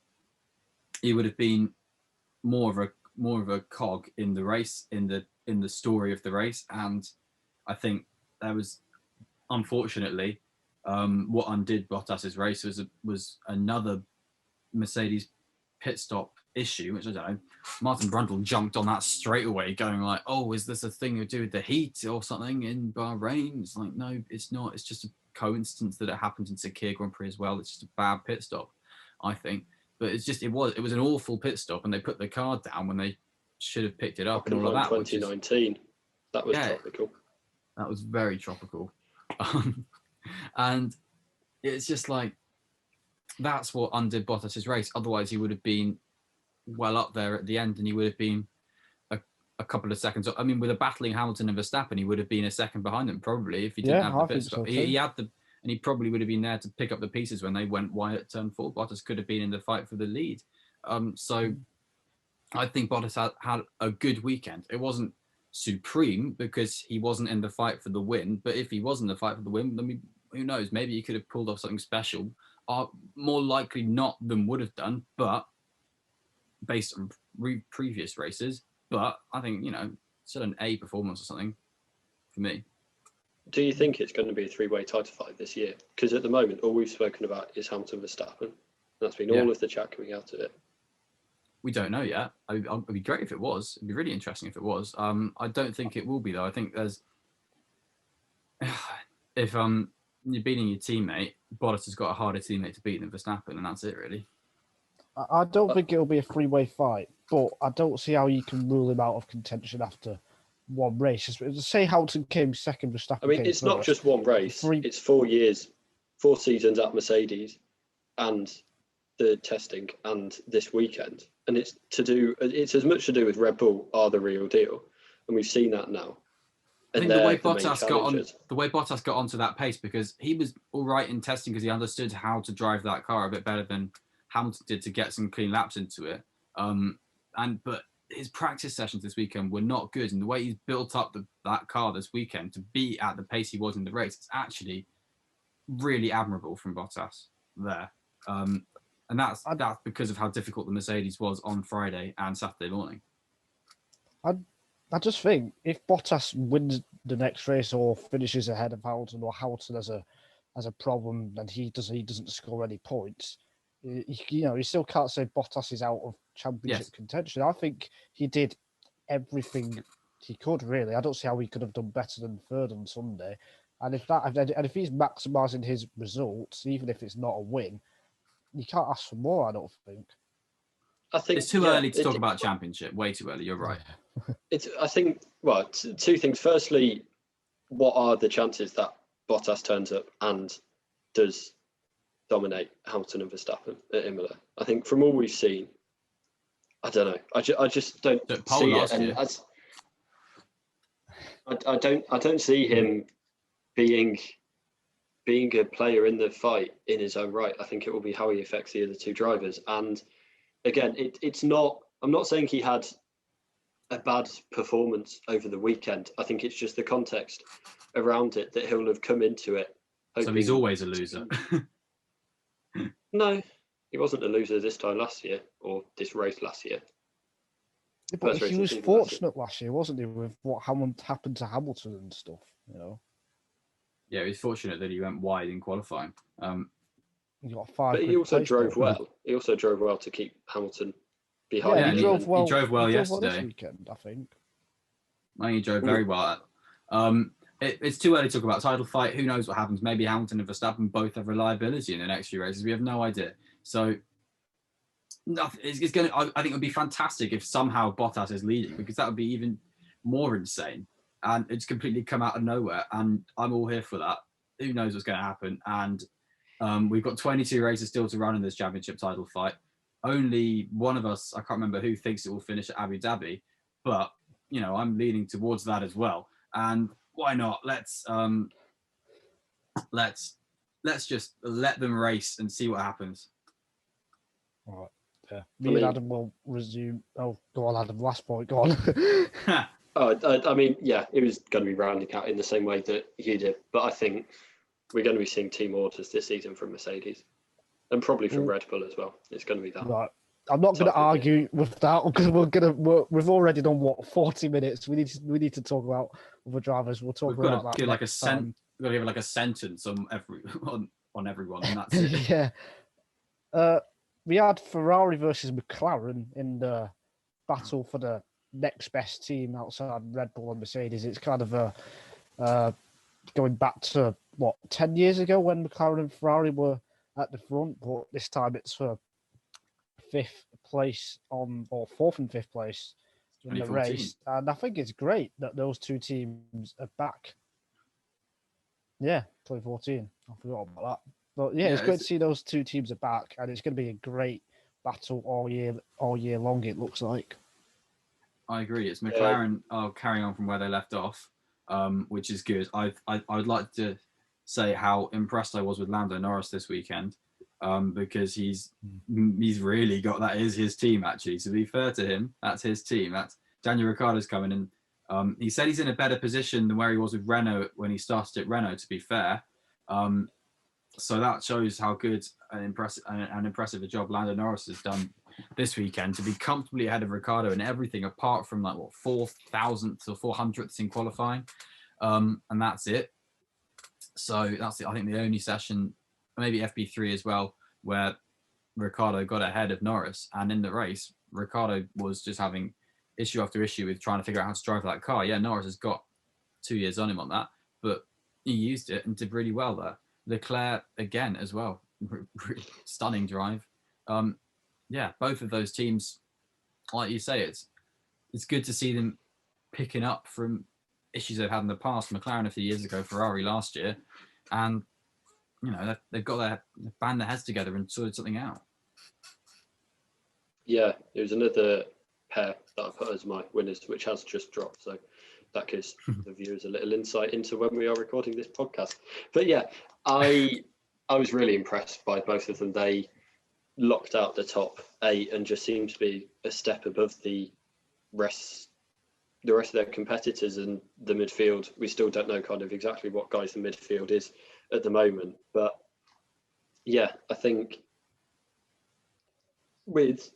he would have been more of a cog in the race, in the story of the race. And I think there was, unfortunately, what undid Bottas's race was another Mercedes pit stop issue, which I don't know. Martin Brundle jumped on that straight away, going like, is this a thing to do with the heat or something in Bahrain? It's like, no, it's not. It's just a coincidence that it happened in Sakir Grand Prix as well. It's just a bad pit stop, I think. But it was an awful pit stop, and they put the car down when they should have picked it up and all of that. 2019, that was tropical. That was very tropical. And it's just like, that's what undid Bottas's race. Otherwise, he would have been well up there at the end, and he would have been a couple of seconds. I mean, with a battling Hamilton and Verstappen, he would have been a second behind them probably if he didn't have the pit stop. He had and he probably would have been there to pick up the pieces when they went wide at turn 4. Bottas could have been in the fight for the lead. So I think Bottas had a good weekend. It wasn't supreme because he wasn't in the fight for the win, but if he was in the fight for the win, then who knows? Maybe he could have pulled off something special. More likely not than would have done, but based on previous races. But I think, still an A performance or something for me. Do you think it's going to be a 3-way title fight this year? Because at the moment, all we've spoken about is Hamilton Verstappen. That's been all of the chat coming out of it. We don't know yet. It'd be great if it was. It'd be really interesting if it was. I don't think it will be, though. I think if you're beating your teammate, Bottas has got a harder teammate to beat than Verstappen, and that's it, really. I don't think it'll be a 3-way fight, but I don't see how you can rule him out of contention after one race. Say Hamilton came second, Verstappen came it's first. not just one race. It's 4 years, 4 seasons at Mercedes, and the testing, and this weekend. And it's as much to do with Red Bull are the real deal, and we've seen that now. I think the way Bottas got onto that pace, because he was all right in testing because he understood how to drive that car a bit better than Hamilton did to get some clean laps into it. But his practice sessions this weekend were not good, and the way he's built up that car this weekend to be at the pace he was in the race, it's actually really admirable from Bottas there. And that's because of how difficult the Mercedes was on Friday and Saturday morning. I just think if Bottas wins the next race or finishes ahead of Hamilton, or Hamilton has a problem and he doesn't score any points, you still can't say Bottas is out of championship contention. I think he did everything he could, really. I don't see how he could have done better than third on Sunday. And if he's maximising his results, even if it's not a win, you can't ask for more, I don't think. I think it's too early to talk about championship. Way too early. You're right. I think, two things. Firstly, what are the chances that Bottas turns up and does dominate Hamilton and Verstappen at Imola? I think from all we've seen, I don't know. I just don't see it. And I don't see him being a player in the fight in his own right. I think it will be how he affects the other two drivers. And again, it's not. I'm not saying he had a bad performance over the weekend. I think it's just the context around it that he'll have come into it. So he's always a loser. No, he wasn't a loser this time last year or this race last year. Yeah, but he was fortunate last year, wasn't he, with what happened to Hamilton and stuff, Yeah, he was fortunate that he went wide in qualifying. He got 5. But he also drove well. He also drove well to keep Hamilton behind. Yeah, he drove well. He drove well yesterday. This weekend, I think. I think he drove very well. It's too early to talk about title fight. Who knows what happens? Maybe Hamilton and Verstappen both have reliability in the next few races. We have no idea. So, it's going to. I think it would be fantastic if somehow Bottas is leading, because that would be even more insane. And it's completely come out of nowhere. And I'm all here for that. Who knows what's going to happen? And we've got 22 races still to run in this championship title fight. Only one of us, I can't remember who, thinks it will finish at Abu Dhabi, but I'm leaning towards that as well. And why not? Let's just let them race and see what happens. All right. Yeah. Me and Adam will resume. Oh, go on, Adam. Last point. Go on. I mean, yeah, it was going to be rounding out in the same way that you did, but I think we're going to be seeing team orders this season from Mercedes. And probably from Red Bull as well. It's going to be that. Right. I'm not going to argue with that, because we've already done 40 minutes. We need to talk about other drivers. We'll talk about that. We've got to give like a sentence on everyone, and that's it. Yeah. We had Ferrari versus McLaren in the battle for the next best team outside Red Bull and Mercedes. It's kind of going back to 10 years ago when McLaren and Ferrari were at the front, but this time it's for 5th place or 4th and 5th place in the race. And I think it's great that those two teams are back. Yeah, 2014. I forgot about that. But yeah, it's great to see those two teams are back, and it's going to be a great battle all year long, it looks like. I agree. It's McLaren are carrying on from where they left off, which is good. I would like to say how impressed I was with Lando Norris this weekend, because he's really got, that is his team, actually. To be fair to him, that's his team. That's Daniel Ricciardo's coming in. He said he's in a better position than where he was with Renault when he started at Renault, to be fair. So that shows how good and impressive a job Lando Norris has done this weekend, to be comfortably ahead of Ricciardo in everything apart from 4,000ths or 400ths in qualifying. And that's it. So that's it. I think the only session, maybe FP3 as well, where Ricciardo got ahead of Norris, and in the race, Ricciardo was just having issue after issue with trying to figure out how to drive that car. Yeah, Norris has got 2 years on him on that, but he used it and did really well there. Leclerc again as well, stunning drive. Yeah, both of those teams, like you say, it's good to see them picking up from issues they've had in the past. McLaren a few years ago, Ferrari last year, and they've got their band their heads together and sorted something out. Yeah, it was another pair that I put as my winners, which has just dropped. So that gives the viewers a little insight into when we are recording this podcast. But yeah, I was really impressed by both of them. They locked out the top 8 and just seemed to be a step above the the rest of their competitors and the midfield. We still don't know kind of exactly what guys the midfield is at the moment. But yeah, I think with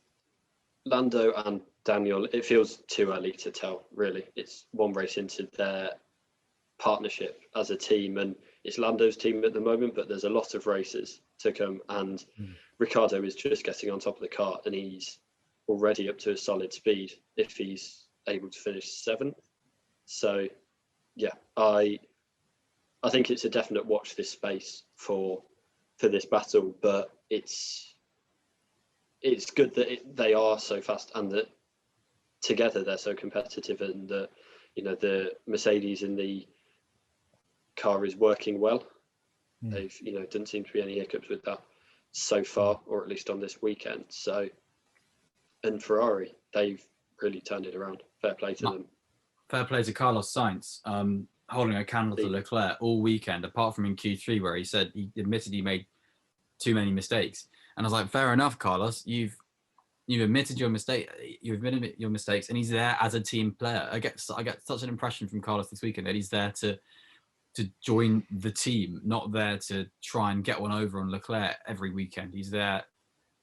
Lando and Daniel, it feels too early to tell, really. It's one race into their partnership as a team, and it's Lando's team at the moment, but there's a lot of races to come, and Ricciardo is just getting on top of the car, and he's already up to a solid speed if he's able to finish 7th. So yeah, I think it's a definite watch this space for this battle, but it's good that they are so fast and that together they're so competitive, and that the Mercedes in the car is working well. They've didn't seem to be any hiccups with that so far, or at least on this weekend. So, and Ferrari, they've really turned it around. Fair play to them. Fair play to Carlos Sainz, holding a candle to Leclerc all weekend, apart from in Q3 where he said he admitted he made too many mistakes. And I was like, fair enough, Carlos, you've admitted your mistake, you've admitted your mistakes, and he's there as a team player. I get such an impression from Carlos this weekend that he's there to join the team, not there to try and get one over on Leclerc every weekend. He's there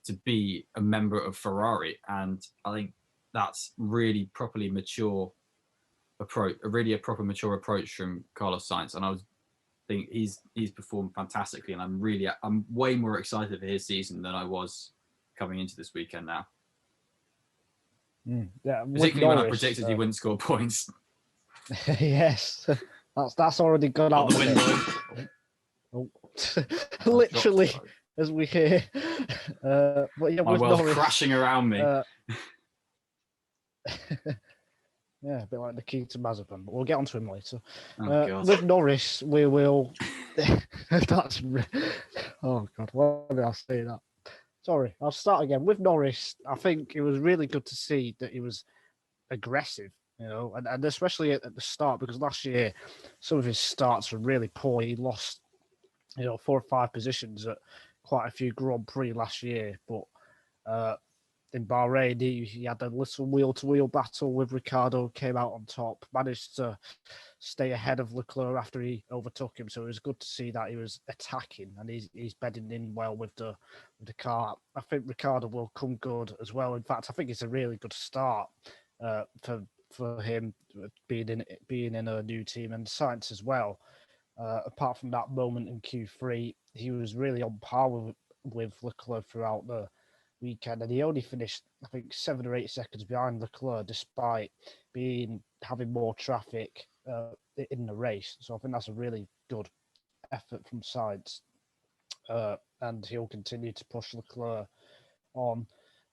to be a member of Ferrari, and I think that's really properly mature approach, a proper mature approach from Carlos Sainz. And I think he's performed fantastically, and I'm way more excited for his season than I was coming into this weekend now. Yeah, particularly when I predicted he wouldn't score points. Yes, that's already gone out the window. Literally, as we hear. But yeah, my world's crashing around me. Yeah, a bit like the key to Mazepin, but we'll get onto him later. Oh, with Norris, we will. That's. Oh God, why did I say that? Sorry, I'll start again. With Norris, I think it was really good to see that he was aggressive, and especially at the start, because last year some of his starts were really poor. He lost, 4 or 5 positions at quite a few Grand Prix last year, but in Bahrain, he had a little wheel-to-wheel battle with Ricciardo, came out on top, managed to stay ahead of Leclerc after he overtook him. So it was good to see that he was attacking, and he's bedding in well with the car. I think Ricciardo will come good as well. In fact, I think it's a really good start for him being in a new team, and Sainz as well. Apart from that moment in Q3, he was really on par with Leclerc throughout the weekend, and he only finished, I think, 7 or 8 seconds behind Leclerc, despite having more traffic in the race. So I think that's a really good effort from Sainz, and he'll continue to push Leclerc on.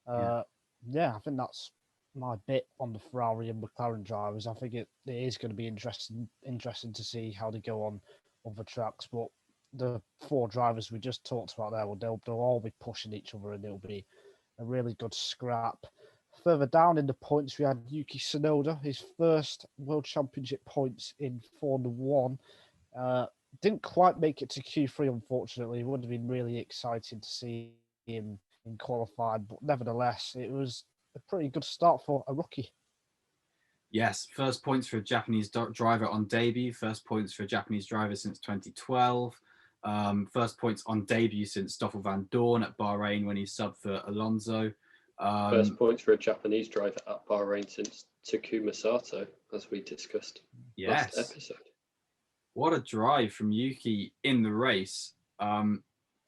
I think that's my bit on the Ferrari and McLaren drivers. I think it is going to be interesting to see how they go on other tracks, but the 4 drivers we just talked about there, they'll all be pushing each other, and it'll be a really good scrap. Further down in the points, we had Yuki Tsunoda, his first World Championship points in Formula 1. Didn't quite make it to Q3, unfortunately. It would have been really exciting to see him in qualifying, but nevertheless, it was a pretty good start for a rookie. Yes, first points for a Japanese driver on debut, first points for a Japanese driver since 2012. First points on debut since Stoffel Van Dorn at Bahrain when he subbed for Alonso. First points for a Japanese driver at Bahrain since Takuma Sato, as we discussed last episode. What a drive from Yuki in the race.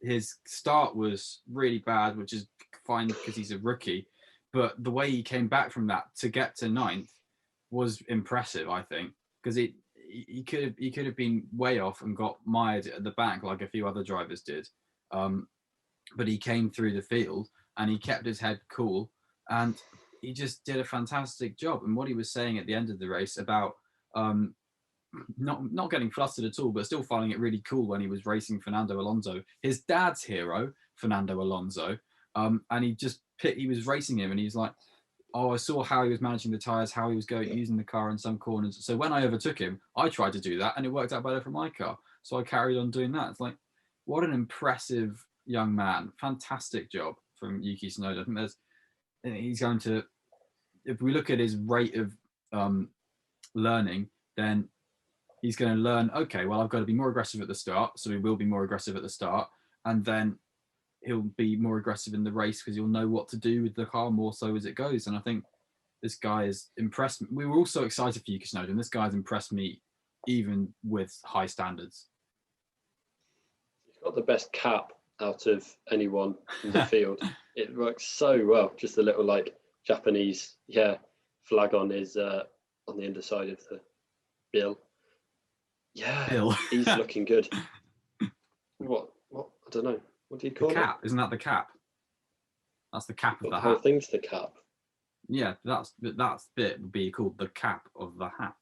His start was really bad, which is fine because he's a rookie. But the way he came back from that to get to 9th was impressive, I think, because he could have been way off and got mired at the back like a few other drivers did. But he came through the field and he kept his head cool, and he just did a fantastic job. And what he was saying at the end of the race about not getting flustered at all, but still finding it really cool when he was racing Fernando Alonso, his dad's hero, Fernando Alonso, and he was racing him, and he's like, I saw how he was managing the tyres, how he was using the car in some corners. So when I overtook him, I tried to do that, and it worked out better for my car. So I carried on doing that. It's like, what an impressive young man. Fantastic job from Yuki Tsunoda. I think if we look at his rate of learning, then he's going to learn, okay, well, I've got to be more aggressive at the start. So he will be more aggressive at the start. And then he'll be more aggressive in the race because he'll know what to do with the car more so as it goes. And I think this guy has impressed me. We were all so excited for Yuki Tsunoda, and this guy's impressed me even with high standards. He's got the best cap out of anyone in the field. It works so well. Just a little like Japanese, flag on his on the underside of the bill. Yeah, Bill. He's looking good. What? I don't know. What do you call the cap? Isn't that the cap? That's the cap of the the whole hat. thing's the cap. Yeah, that bit would be called the cap of the hat.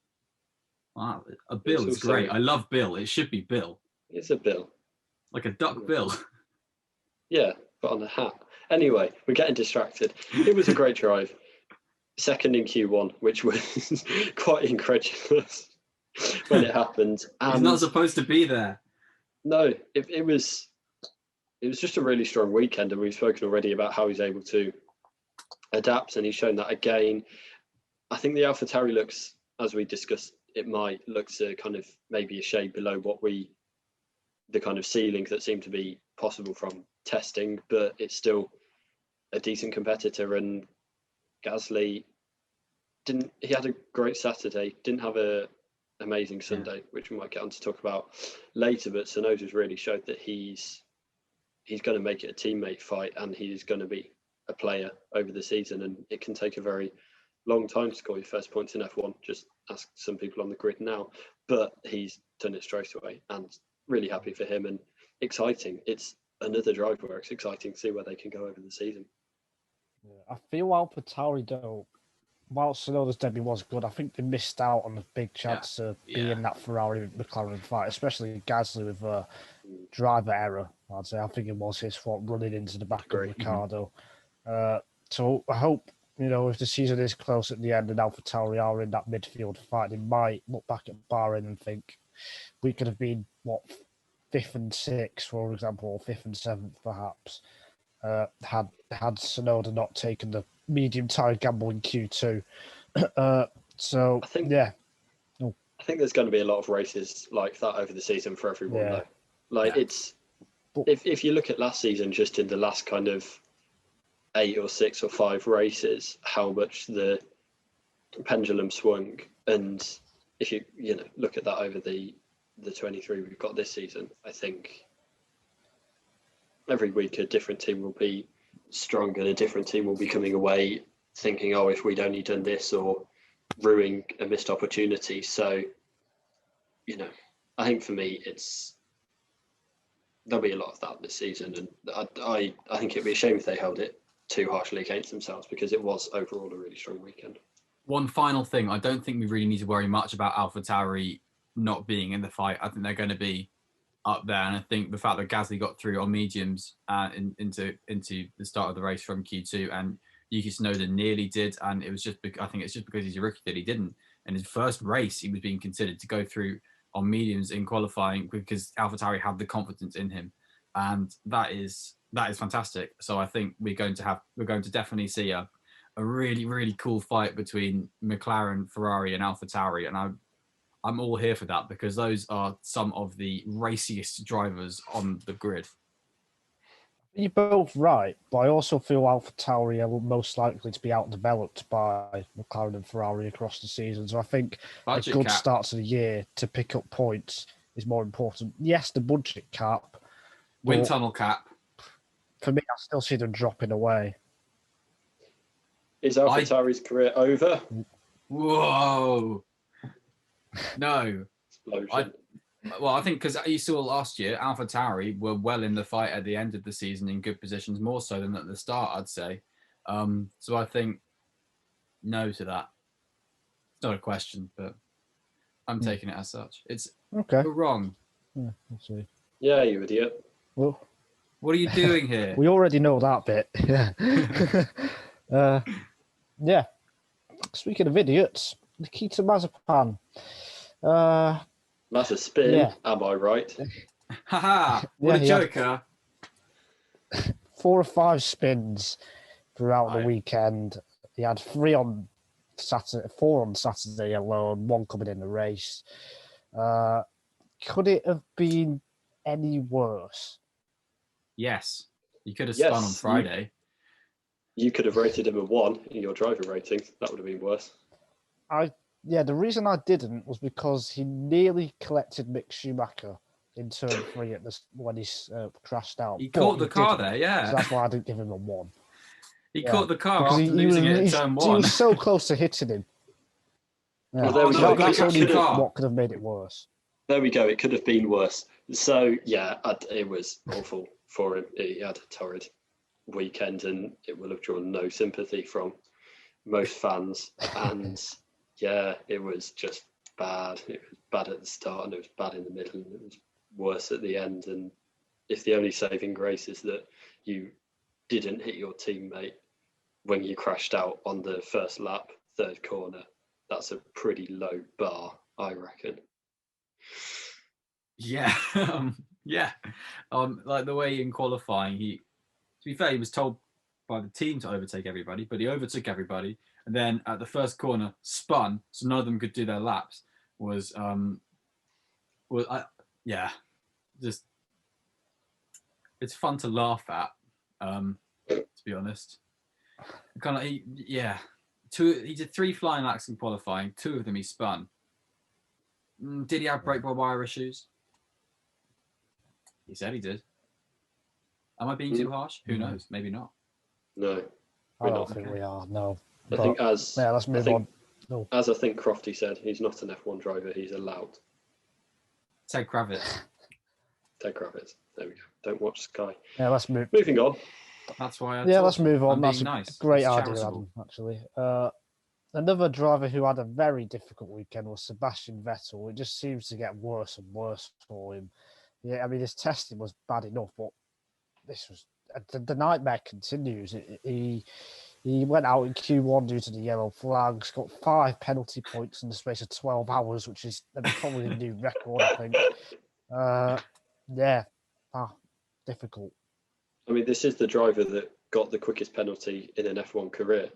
Wow, a bill is great. I love Bill. It should be Bill. It's a bill. Like a duck bill. Yeah, but on a hat. Anyway, we're getting distracted. It was a great drive. Second in Q1, which was quite incredulous when it happened. And he's not supposed to be there. No, it was just a really strong weekend, and we've spoken already about how he's able to adapt, and he's shown that again. I think the AlphaTauri looks, as we discussed, it might look to kind of maybe a shade below the kind of ceiling that seemed to be possible from testing, but it's still a decent competitor. And Gasly he had a great Saturday, didn't have a amazing Sunday, which we might get on to talk about later, but Tsunoda's really showed that he's going to make it a teammate fight, and he's going to be a player over the season, and it can take a very long time to score your first points in F1. Just ask some people on the grid now, but he's done it straight away, and really happy for him, and exciting. It's another drive where it's exciting to see where they can go over the season. I feel AlphaTauri though, while Tsunoda's debut was good, I think they missed out on a big chance to be in that Ferrari McLaren fight, especially Gasly with driver error. I'd say I think it was his fault running into the back of Ricciardo. So I hope, if the season is close at the end and AlphaTauri are in that midfield fight, they might look back at Bahrain and think we could have been, 5th and 6th, for example, or 5th and 7th perhaps, had Tsunoda not taken the medium tire gamble in Q2. So I think, I think there's going to be a lot of races like that over the season for everyone, though. It's if you look at last season, just in the last kind of 8 or 6 or 5 races, how much the pendulum swung, and if you look at that over the 23 we've got this season, I think every week a different team will be strong, and a different team will be coming away thinking, oh, if we'd only done this, or ruining a missed opportunity. So, I think for me, there'll be a lot of that this season, and I think it'd be a shame if they held it too harshly against themselves, because it was overall a really strong weekend. One final thing, I don't think we really need to worry much about AlphaTauri not being in the fight. I think they're going to be up there, and I think the fact that Gasly got through on mediums into the start of the race from Q2, and Yuki Tsunoda nearly did, and it was I think it's just because he's a rookie that he didn't. In his first race, he was being considered to go through on mediums in qualifying because AlphaTauri had the confidence in him, and that is fantastic. So I think we're going to definitely see a really, really cool fight between McLaren, Ferrari, and AlphaTauri, and I'm all here for that, because those are some of the raciest drivers on the grid. You're both right, but I also feel AlphaTauri are most likely to be outdeveloped by McLaren and Ferrari across the season. So I think budget a good cap. start to the year to pick up points is more important. Yes, the budget cap. Wind tunnel cap. For me, I still see them dropping away. Is AlphaTauri's career over? Whoa. No. Explosion. I think because you saw last year, AlphaTauri were well in the fight at the end of the season in good positions, more so than at the start, I'd say. So I think no to that. It's not a question, but I'm taking it as such. It's okay. You're wrong. Yeah, we'll see. Yeah, you idiot. Well, what are you doing here? We already know that bit. Yeah. Yeah. Speaking of idiots, Nikita Mazepin. That's a spin, yeah. Am I right? Haha, what a joker. 4 or 5 spins throughout the weekend. He had 3 on Saturday, 4 on Saturday alone, 1 coming in the race. Could it have been any worse? Yes. You could have spun on Friday. You could have rated him a 1 in your driver rating. That would have been worse. The reason I didn't was because he nearly collected Mick Schumacher in turn 3 when he crashed out. He caught the car didn't, there, yeah. So that's why I didn't give him a 1. He caught the car because after losing it in turn 1. He was so close to hitting him. Yeah. Well, that's only what could have made it worse. There we go. It could have been worse. So, yeah, it was awful for him. He had a torrid weekend, and it will have drawn no sympathy from most fans. And, yeah, it was just bad. It was bad at the start, and it was bad in the middle, and it was worse at the end. And if the only saving grace is that you didn't hit your teammate when you crashed out on the first lap, third corner, that's a pretty low bar, I reckon. Yeah, like the way in qualifying, to be fair, he was told by the team to overtake everybody, but he overtook everybody, and then at the first corner spun, so none of them could do their laps. Just it's fun to laugh at, to be honest. He did 3 flying laps in qualifying, 2 of them he spun. Did he have brake wire issues? He said he did. Am I being too harsh? Who knows? Maybe not. No, I don't think we are. No. Let's move on. No. As I think Crofty said, he's not an F1 driver. He's allowed. Ted Kravitz. There we go. Don't watch Sky. Yeah, let's move. Moving on. That's why. Let's move on. That's nice. A great idea, Adam, actually. Another driver who had a very difficult weekend was Sebastian Vettel. It just seems to get worse and worse for him. Yeah, I mean, his testing was bad enough, but this was the nightmare continues. He went out in Q1 due to the yellow flags, got 5 penalty points in the space of 12 hours, which is probably a new record, I think. Difficult. I mean, this is the driver that got the quickest penalty in an F1 career.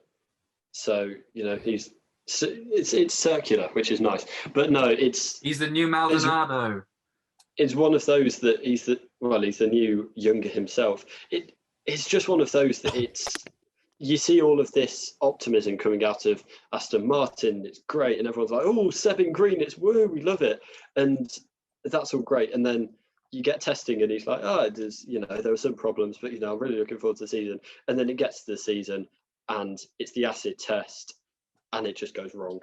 So, it's circular, which is nice. But no, he's the new Maldonado. It's one of those that he's the new younger himself. It's just one of those that you see all of this optimism coming out of Aston Martin. It's great, and everyone's like, "Oh, Seb in green, it's woo, we love it," and that's all great. And then you get testing, and he's like, "Oh, there were some problems, but I'm really looking forward to the season." And then it gets to the season, and it's the acid test, and it just goes wrong,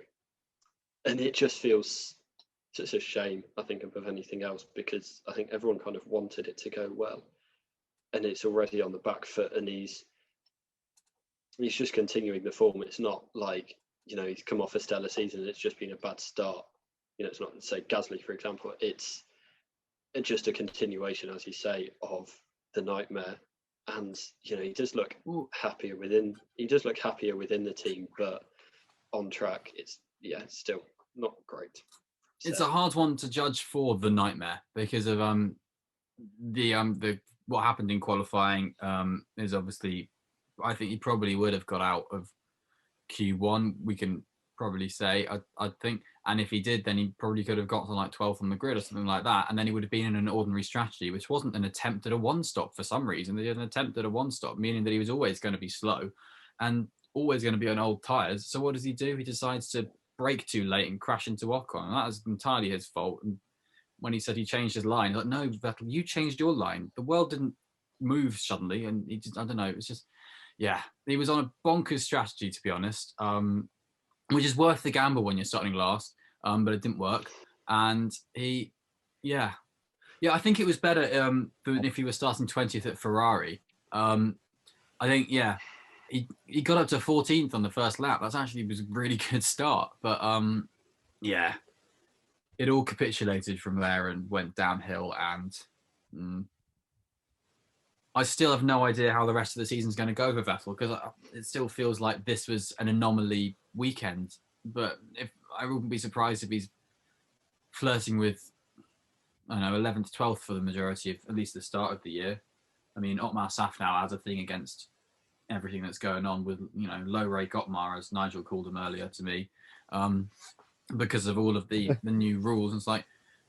and it just feels. It's a shame, I think, above anything else, because I think everyone kind of wanted it to go well, and it's already on the back foot, and he's just continuing the form. It's not like he's come off a stellar season. It's just been a bad start. It's not, say, Gasly, for example. It's just a continuation, as you say, of the nightmare. And he does look happier within. He does look happier within the team, but on track, it's still not great. It's a hard one to judge for the nightmare because of the what happened in qualifying is obviously. I think he probably would have got out of Q1. We can probably say I think, and if he did, then he probably could have got to like 12th on the grid or something like that, and then he would have been in an ordinary strategy, which wasn't an attempt at a one-stop for some reason. They did an attempt at a one-stop, meaning that he was always going to be slow and always going to be on old tyres. So what does he do? He decides to brake too late and crash into Ocon, and that is entirely his fault. And when he said he changed his line, like, no, Vettel, you changed your line. The world didn't move suddenly, and he just, I don't know, it was just, yeah, he was on a bonkers strategy, to be honest, which is worth the gamble when you're starting last, but it didn't work. And I think it was better than if he was starting 20th at Ferrari. I think, he got up to 14th on the first lap. That's actually was a really good start. But, it all capitulated from there and went downhill. And I still have no idea how the rest of the season's going to go for Vettel, because it still feels like this was an anomaly weekend. But I wouldn't be surprised if he's flirting with, 11th, 12th for the majority of at least the start of the year. I mean, Otmar Safnauer has a thing against everything that's going on with, low rake Otmar, as Nigel called him earlier to me, because of all of the new rules. And it's like,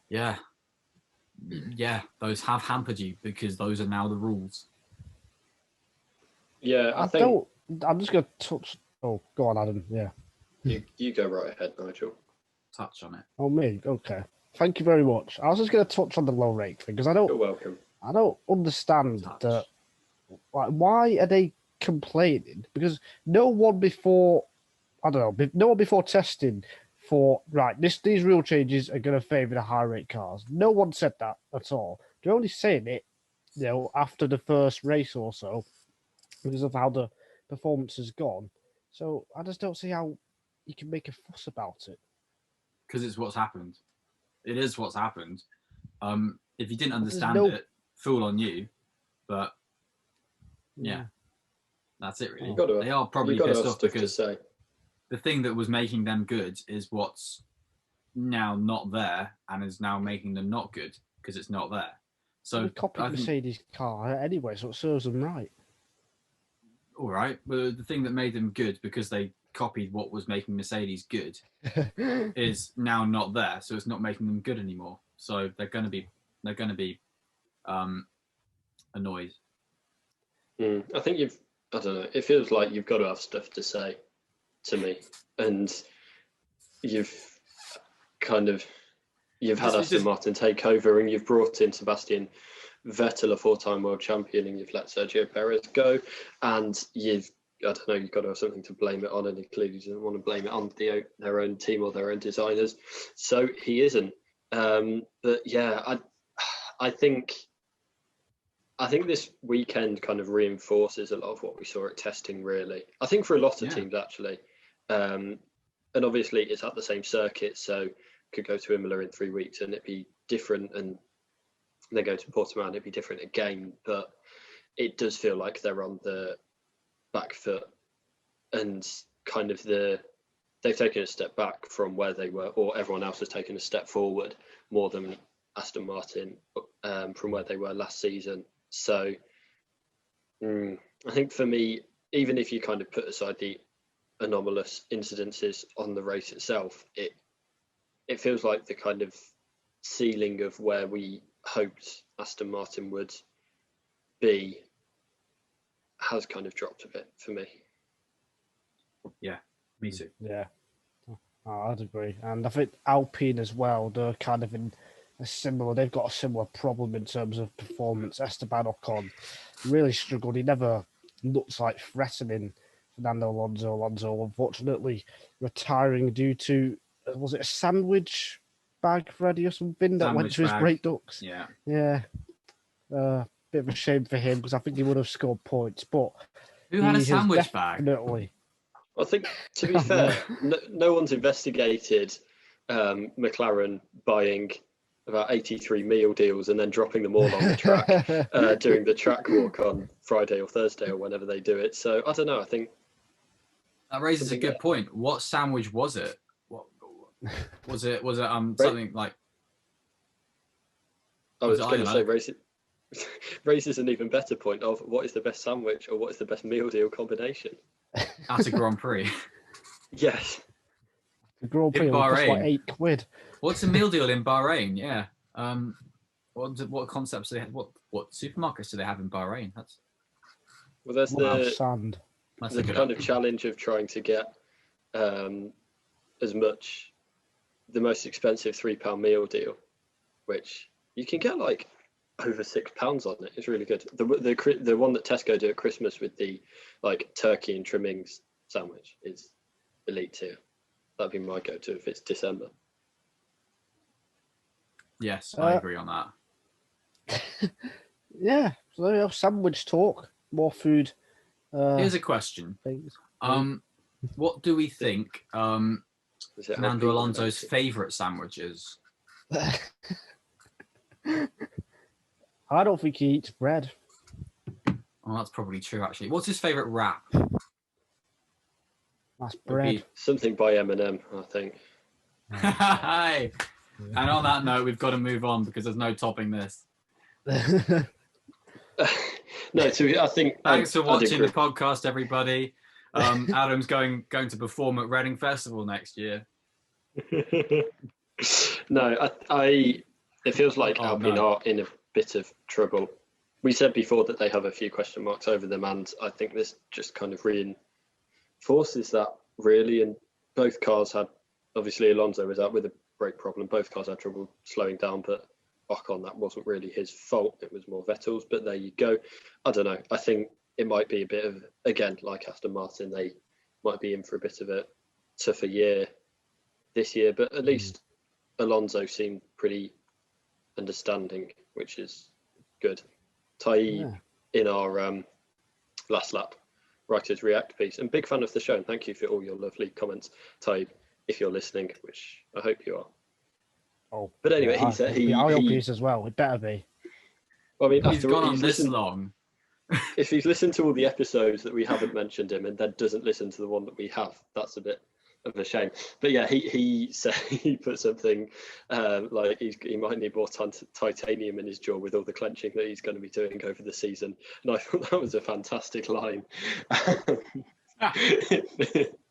yeah, those have hampered you because those are now the rules. Yeah, I'm just going to touch. Oh, go on, Adam. Yeah. You go right ahead, Nigel. Touch on it. Oh, me. Okay. Thank you very much. I was just going to touch on the low rake thing because You're welcome. I don't understand that. Like, why are they complaining? Because no one before testing thought, right, these rule changes are going to favour the high rate cars. No one said that at all. They're only saying it, after the first race or so, because of how the performance has gone. So I just don't see how you can make a fuss about it. Because it's what's happened. It is what's happened. If you didn't understand it, fool on you. But yeah, that's it really. They are probably pissed off because the thing that was making them good is what's now not there and is now making them not good because it's not there. So they copied Mercedes' car anyway, so it serves them right. All right, but the thing that made them good because they copied what was making Mercedes good is now not there, so it's not making them good anymore. So they're going to be annoyed. I think I don't know. It feels like you've got to have stuff to say to me, and you've had Aston Martin take over, and you've brought in Sebastian Vettel, a 4-time world champion, and you've let Sergio Perez go, and you've got to have something to blame it on, and he clearly doesn't want to blame it on their own team or their own designers, so he isn't. But yeah, I think this weekend kind of reinforces a lot of what we saw at testing, really. I think for a lot of teams, actually. And obviously it's at the same circuit, so could go to Imola in 3 weeks and it'd be different, and they go to Portimao and it'd be different again. But it does feel like they're on the back foot, and kind of they've taken a step back from where they were, or everyone else has taken a step forward more than Aston Martin from where they were last season. So I think for me, even if you kind of put aside the anomalous incidences on the race itself, it feels like the kind of ceiling of where we hoped Aston Martin would be has kind of dropped a bit for me. Yeah, me too. Yeah, I'd agree. And I think Alpine as well, they're kind of they've got a similar problem in terms of performance. Esteban Ocon really struggled. He never looks like threatening Fernando Alonso. Alonso, unfortunately, retiring due to, was it a sandwich bag, Freddie, or something that went to his brake ducts? Yeah. Yeah. Bit of a shame for him because I think he would have scored points. But who had a sandwich bag? Definitely. I think, to be fair, no one's investigated McLaren buying about 83 meal deals and then dropping them all on the track during the track walk on Friday or Thursday or whenever they do it. So I don't know. I think that raises a good point. What sandwich was it? What was it? Was it something like? I was going to say raises an even better point of what is the best sandwich or what is the best meal deal combination at a Grand Prix. Yes. The Grand Prix cost like £8. What's a meal deal in Bahrain? Yeah. What concepts do they have? What supermarkets do they have in Bahrain? There's the kind of challenge of trying to get as much, the most expensive £3 meal deal, which you can get like over £6 on it. It's really good. The one that Tesco do at Christmas with the like turkey and trimmings sandwich is elite tier. That'd be my go-to if it's December. Yes, I agree on that. Yeah, so sandwich talk, more food. Here's a question. Things. What do we think Fernando Alonso's favourite sandwich is? I don't think he eats bread. Oh, that's probably true, actually. What's his favourite wrap? That's bread. Something by M&M, I think. Hi. And on that note, we've got to move on because there's no topping this. No, so I think Thanks for I'd watching the agree. podcast, everybody. Adam's going to perform at Reading Festival next year. No, I it feels like Oh, Alpine no. are in a bit of trouble. We said before that they have a few question marks over them, and I think this just kind of reinforces that, really. And both cars had, obviously Alonso was out with a brake problem. Both cars had trouble slowing down, but Ocon, that wasn't really his fault. It was more Vettel's, but there you go. I don't know. I think it might be a bit of, again, like Aston Martin, they might be in for a bit of a tougher year this year, but at least Alonso seemed pretty understanding, which is good. Tai in our last lap writers react piece, and big fan of the show, and thank you for all your lovely comments, Tai, if you're listening, which I hope you are. Oh, but anyway, yeah, he said I hope he is as well. It better be. Well, I mean, He's gone on this long. If he's listened to all the episodes that we haven't mentioned him and then doesn't listen to the one that we have, that's a bit of a shame. But yeah, he said, he put something like he might need more titanium in his jaw with all the clenching that he's going to be doing over the season, and I thought that was a fantastic line.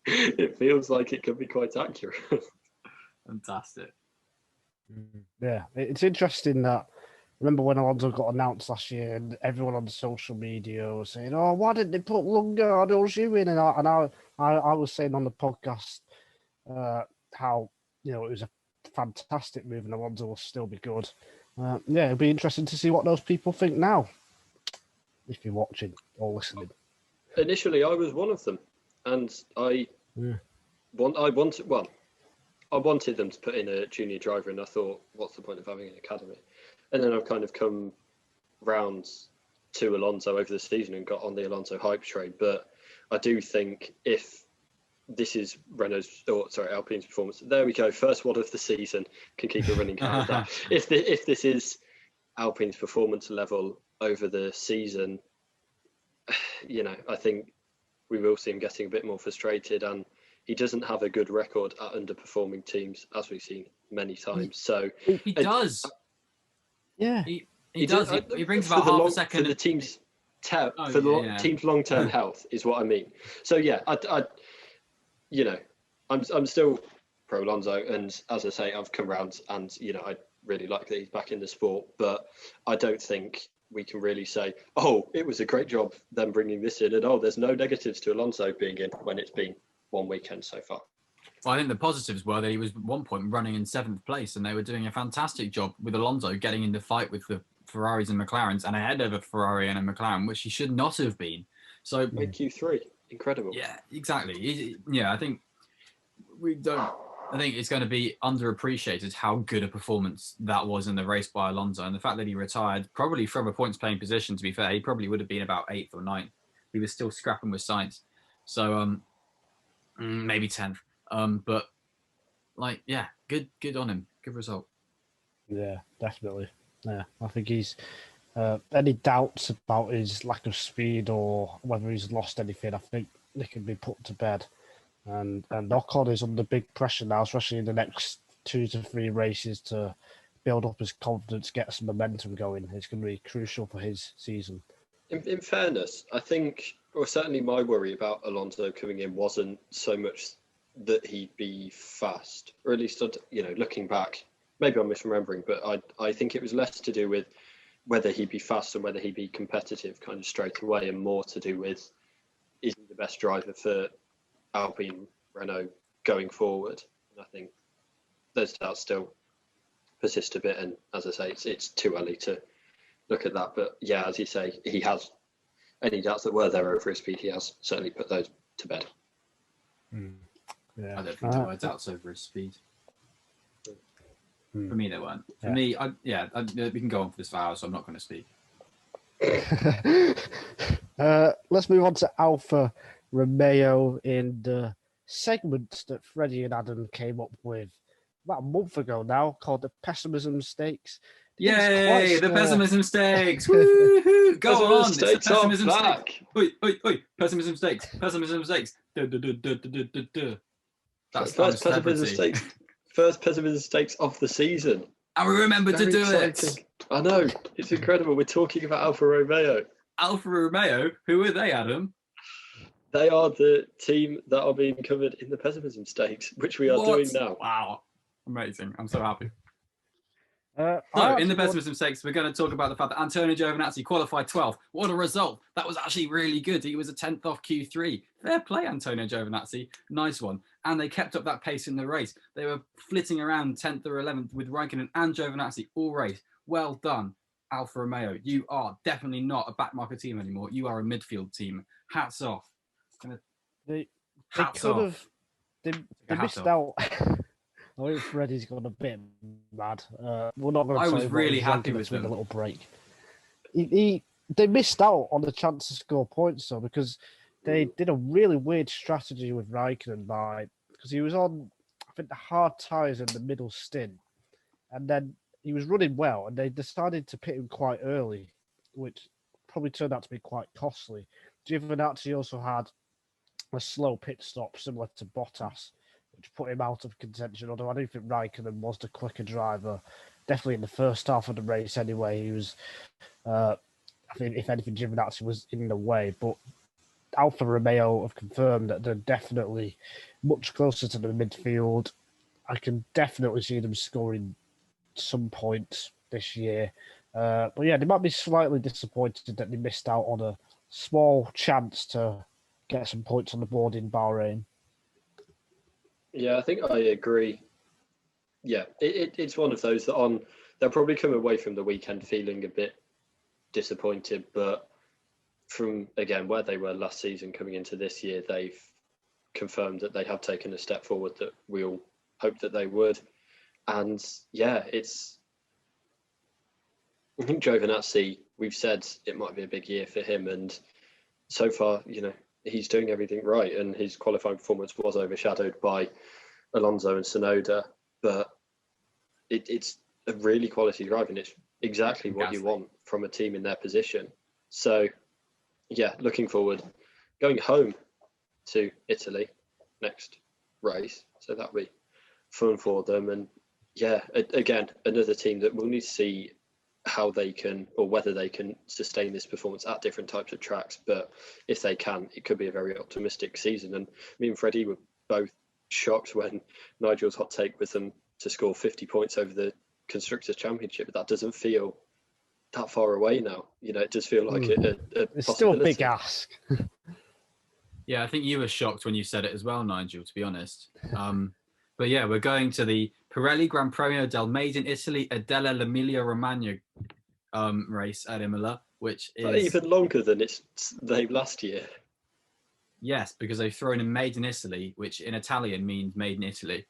It feels like it could be quite accurate. Fantastic. Yeah, it's interesting that. Remember when Alonso got announced last year, and everyone on the social media was saying, "Oh, why didn't they put Lunga or you in?" And I was saying on the podcast how it was a fantastic move, and Alonso will still be good. Yeah, it'll be interesting to see what those people think now, if you're watching or listening. Initially, I was one of them, and I wanted them to put in a junior driver, and I thought, what's the point of having an academy? And then I've kind of come round to Alonso over the season and got on the Alonso hype train. But I do think if this is Alpine's performance, there we go, first one of the season, can keep a running count of that. If this is Alpine's performance level over the season, I think we will see him getting a bit more frustrated, and he doesn't have a good record at underperforming teams, as we've seen many times. So he does. Yeah, he does. He brings about half a second. For the team's team's long-term health is what I mean. So yeah, I'm still pro Alonso, and as I say, I've come round, and I really like that he's back in the sport. But I don't think we can really say, oh, it was a great job them bringing this in, and oh, there's no negatives to Alonso being in when it's been one weekend so far. Well, I think the positives were that he was at one point running in 7th place, and they were doing a fantastic job with Alonso getting in the fight with the Ferraris and McLarens, and ahead of a Ferrari and a McLaren, which he should not have been. So made Q3 incredible. Yeah, exactly. Yeah, I think it's going to be underappreciated how good a performance that was in the race by Alonso, and the fact that he retired probably from a points playing position. To be fair, he probably would have been about 8th or 9th. He was still scrapping with Sainz, so maybe 10th. But good on him. Good result. Yeah, definitely. Yeah, I think he's any doubts about his lack of speed or whether he's lost anything, I think they can be put to bed. And Ocon is under big pressure now, especially in the next 2 to 3 races, to build up his confidence, get some momentum going. It's going to be crucial for his season. In fairness, I think, or certainly my worry about Alonso coming in wasn't so much that he'd be fast, or at least, looking back, maybe I'm misremembering, but I think it was less to do with whether he'd be fast and whether he'd be competitive kind of straight away, and more to do with, is he the best driver for Alpine, Renault going forward? And I think those doubts still persist a bit, and as I say, it's too early to look at that. But yeah, as you say, he has any doubts that were there over his speed, he has certainly put those to bed. Yeah. I don't think there were doubts over his speed. For me, there weren't. For me, we can go on for this for hours, so I'm not going to speak. Let's move on to Alfa Romeo in the segment that Freddie and Adam came up with about a month ago now, called the Pessimism Stakes. Yay, the Pessimism Stakes! Woo-hoo! Go on, it's the Pessimism Stakes. Oi, Pessimism Stakes, Pessimism Stakes. That's first Pessimism Stakes of the season. And we remembered to do it. I know, it's incredible. We're talking about Alfa Romeo. Alfa Romeo, who are they, Adam? They are the team that are being covered in the pessimism stakes, which we are doing now. Wow. Amazing. I'm so happy. I In the actually pessimism stakes, we're going to talk about the fact that Antonio Giovinazzi qualified 12th. What a result. That was actually really good. He was a 10th off Q3. Fair play, Antonio Giovinazzi. Nice one. And they kept up that pace in the race. They were flitting around 10th or 11th with Raikkonen and Giovinazzi all race. Well done, Alfa Romeo. You are definitely not a backmarker team anymore. You are a midfield team. Hats off. They Hats could off. have. They missed out. I think Freddie's gone a bit mad. We're not going to. I was really happy with a them. little break. They missed out on the chance to score points though, because they did a really weird strategy with Raikkonen because he was on, I think, the hard tyres in the middle stint, and then he was running well, and they decided to pit him quite early, which probably turned out to be quite costly. Giovinazzi also had a slow pit stop similar to Bottas, which put him out of contention, although I do think Raikkonen was the quicker driver, definitely in the first half of the race anyway. He was, I think, if anything, Giovinazzi was in the way, but Alfa Romeo have confirmed that they're definitely much closer to the midfield. I can definitely see them scoring some points this year. But yeah, they might be slightly disappointed that they missed out on a small chance to get some points on the board in Bahrain. Yeah, I think I agree. Yeah, it's one of those that they'll probably come away from the weekend feeling a bit disappointed, but from, again, where they were last season coming into this year, they've confirmed that they have taken a step forward that we all hoped that they would. And yeah, I think Giovinazzi, we've said it might be a big year for him, and so far, he's doing everything right, and his qualifying performance was overshadowed by Alonso and Tsunoda, but it's a really quality drive, and it's exactly what you want from a team in their position. So, yeah, looking forward, going home to Italy next race, so that'll be fun for them. And yeah, again, another team that we'll need to see how they can, or whether they can sustain this performance at different types of tracks. But if they can, it could be a very optimistic season. And me and Freddie were both shocked when Nigel's hot take was them to score 50 points over the Constructors' Championship. But that doesn't feel that far away now. It does feel like it's still a big ask. Yeah, I think you were shocked when you said it as well, Nigel, to be honest. But yeah, we're going to the Pirelli Gran Premio del Made in Italy Adella l'Emilia Romagna race at Imola, which is even longer than its name last year. Yes, because they've thrown in Made in Italy, which in Italian means Made in Italy,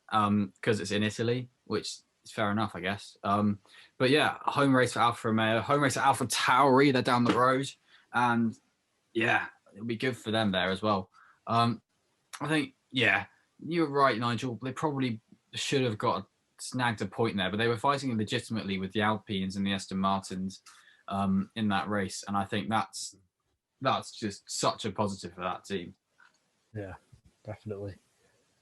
because it's in Italy, which is fair enough, I guess. But yeah, home race for Alfa Romeo, home race for Alfa Tauri. They're down the road, and yeah, it'll be good for them there as well. I think, yeah, you're right, Nigel. They probably should have snagged a point there, but they were fighting legitimately with the Alpines and the Aston Martins in that race, and I think that's just such a positive for that team. Yeah, definitely.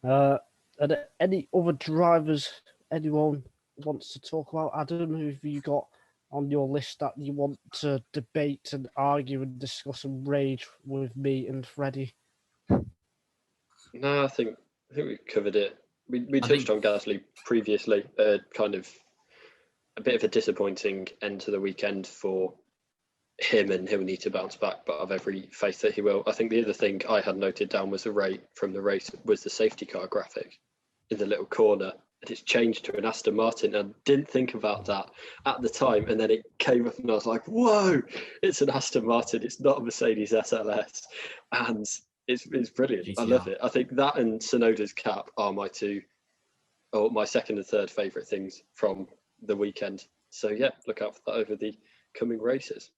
Are there any other drivers anyone wants to talk about? Adam, who have you got on your list that you want to debate and argue and discuss and rage with me and Freddie? No, I think we've covered it. We touched on Gasly previously. Kind of a bit of a disappointing end to the weekend for him, and he'll need to bounce back, but I've every faith that he will. I think the other thing I had noted down was the race was the safety car graphic in the little corner, and it's changed to an Aston Martin. I didn't think about that at the time, and then it came up and I was like, whoa, it's an Aston Martin, it's not a Mercedes SLS, and it's brilliant. GTR. I love it. I think that and Tsunoda's cap are my second and third favourite things from the weekend. So yeah, look out for that over the coming races.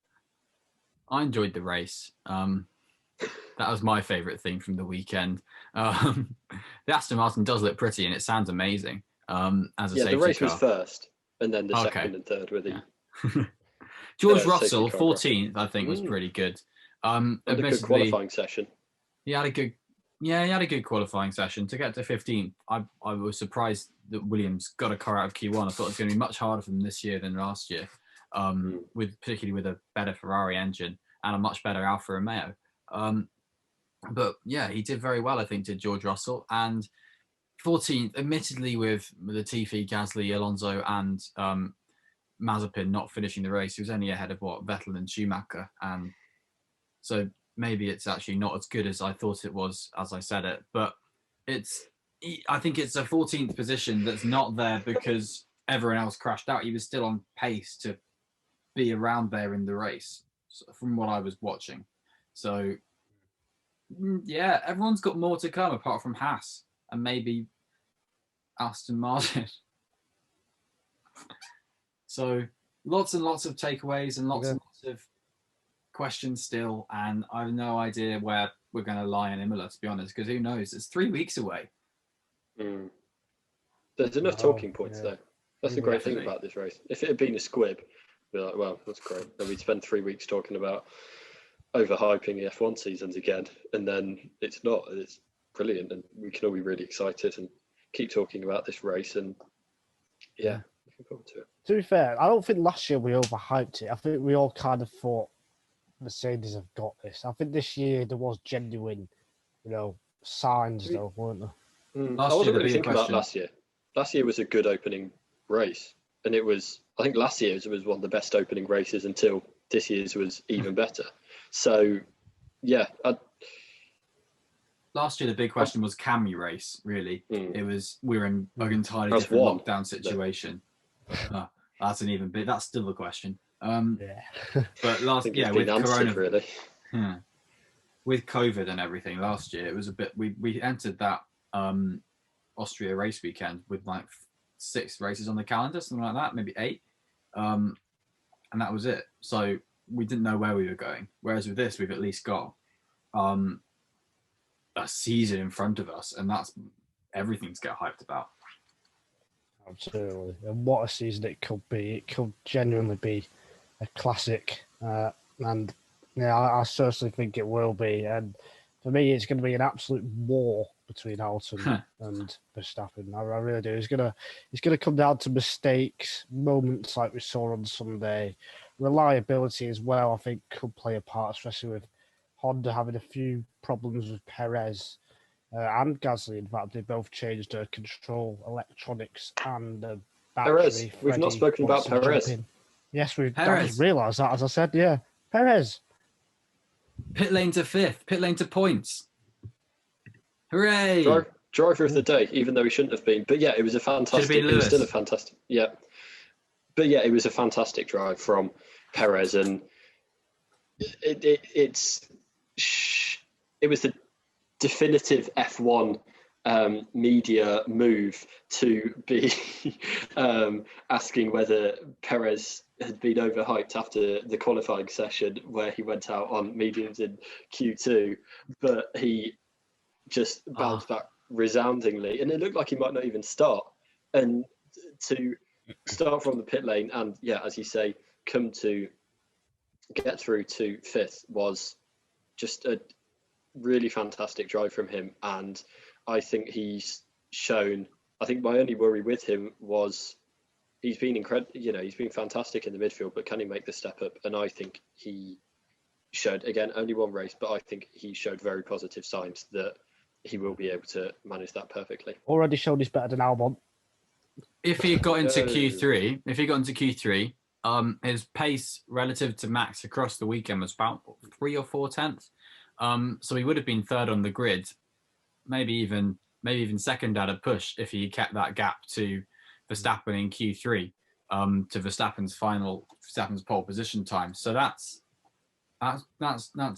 I enjoyed the race. That was my favourite thing from the weekend. The Aston Martin does look pretty, and it sounds amazing. As a safety car. The race was first, and then the second and third were the. Yeah. George Russell, 14th, I think, was pretty good. And a good qualifying session. He had a good qualifying session. To get to 15th, I was surprised that Williams got a car out of Q1. I thought it was going to be much harder for them this year than last year, particularly with a better Ferrari engine. and a much better Alfa Romeo. But yeah, he did very well, I think, did George Russell. And 14th, admittedly, with Latifi, Gasly, Alonso, and Mazepin not finishing the race, he was only ahead of Vettel and Schumacher. And so maybe it's actually not as good as I thought it was as I said it. But I think it's a 14th position that's not there because everyone else crashed out. He was still on pace to be around there in the race, from what I was watching. So yeah, everyone's got more to come apart from Haas and maybe Aston Martin. So lots and lots of takeaways and lots and lots of questions still, and I have no idea where we're going to lie in Imola, to be honest, because who knows? It's 3 weeks away. There's enough talking points though. That's the great thing about this race. If it had been a squib, we'd be like, well, that's great. And we'd spend 3 weeks talking about overhyping the F1 seasons again, and then it's not. It's brilliant, and we can all be really excited and keep talking about this race. And yeah, looking forward to it. To be fair, I don't think last year we overhyped it. I think we all kind of thought Mercedes have got this. I think this year there was genuine, signs though, weren't there? I wasn't really thinking about last year. Last year was a good opening race, and it was. I think last year's was one of the best opening races until this year's was even better. So, yeah. Last year, the big question was, can we race, really? It was, we're in an entirely different lockdown situation. That's that's still a question. But with Corona, really. With COVID and everything, last year, it was a bit, we entered that Austria race weekend with like 6 races on the calendar, something like that, maybe 8. And that was it. So we didn't know where we were going. Whereas with this, we've at least got a season in front of us, and that's everything to get hyped about. Absolutely. And what a season it could be. It could genuinely be a classic. And yeah, I certainly think it will be. And for me, it's going to be an absolute war between Hamilton and Verstappen. I really do. It's going to come down to mistakes, moments like we saw on Sunday. Reliability as well, I think, could play a part, especially with Honda having a few problems with Perez and Gasly. In fact, they both changed their control electronics and the battery. Perez. We've not spoken about Perez. Yes, we've realised that, as I said. Yeah, Perez. Pit lane to 5th, pit lane to points. Hooray! Driver of the day, even though he shouldn't have been. But yeah, it was a fantastic. It was still a fantastic. Yeah, but yeah, it was a fantastic drive from Perez, and it was the definitive F1 media move to be asking whether Perez had been overhyped after the qualifying session where he went out on mediums in Q2, but he just bounced back resoundingly, and it looked like he might not even start. And to start from the pit lane and, yeah, as you say, come to get through to 5th was just a really fantastic drive from him. And I think he's shown, I think my only worry with him was he's been incredible, he's been fantastic in the midfield, but can he make the step up? And I think he showed, again, only one race, but I think he showed very positive signs that he will be able to manage that perfectly. Already showed he's better than Albon. If he got into Q3, his pace relative to Max across the weekend was about 3 or 4 tenths. So he would have been 3rd on the grid, maybe even second at a push if he kept that gap to Verstappen in Q3, to Verstappen's pole position time. So that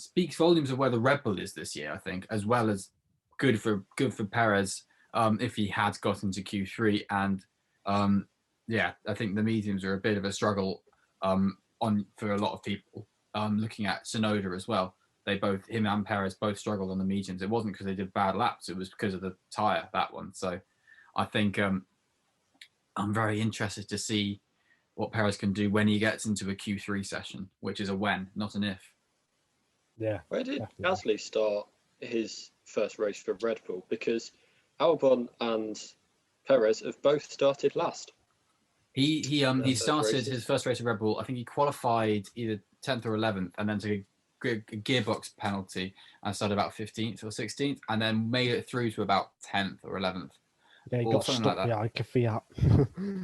speaks volumes of where the Red Bull is this year, I think, as well as good for Perez if he had got into Q3. And I think the mediums are a bit of a struggle for a lot of people. Looking at Tsunoda as well, him and Perez both struggled on the mediums. It wasn't because they did bad laps; it was because of the tyre, that one. So I think I'm very interested to see what Perez can do when he gets into a Q3 session, which is a when, not an if. Yeah. Where did Gasly start his first race for Red Bull? Because Albon and Perez have both started last. He started his first race of Red Bull. I think he qualified either 10th or 11th, and then to gearbox penalty and started about 15th or 16th, and then made it through to about 10th or 11th. Yeah, he or got something stuck like that. behind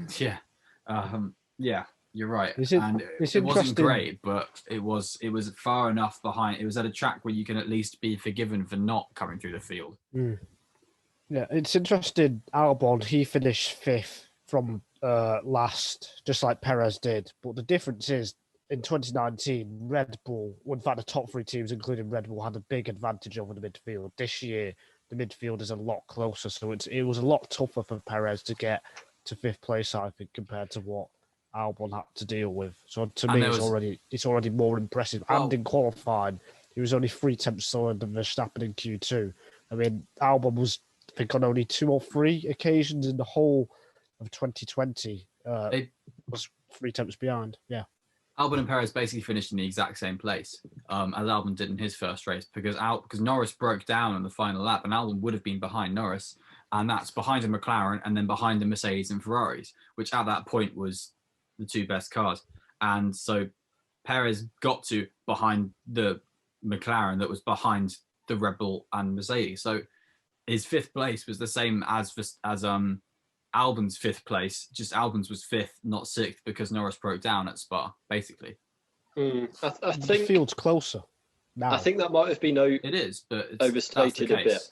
Kvyat. Yeah, you're right. It's And it's it wasn't interesting. great, but it was far enough behind. It was at a track where you can at least be forgiven for not coming through the field. Yeah, it's interesting. Albon, he finished 5th from last, just like Perez did. But the difference is, in 2019, Red Bull, in fact, the top 3 teams, including Red Bull, had a big advantage over the midfield. This year, the midfield is a lot closer, so it was a lot tougher for Perez to get to 5th place, I think, compared to what Albon had to deal with. So to me, it's already more impressive. And in qualifying, he was only 3 tenths slower than Verstappen in Q2. I mean, Albon was, I think, on only 2 or 3 occasions in the whole of 2020. Was 3 tenths behind. Yeah. Albon and Perez basically finished in the exact same place as Albon did in his first race because Norris broke down on the final lap and Albon would have been behind Norris, and that's behind a McLaren and then behind the Mercedes and Ferraris, which at that point was the 2 best cars. And so Perez got to behind the McLaren that was behind the Red Bull and Mercedes. So his 5th place was the same as Albon's 5th place, just Albon's was 5th, not 6th, because Norris broke down at Spa, basically. I think the field's closer now. I think that might have been it is, but it's overstated a bit.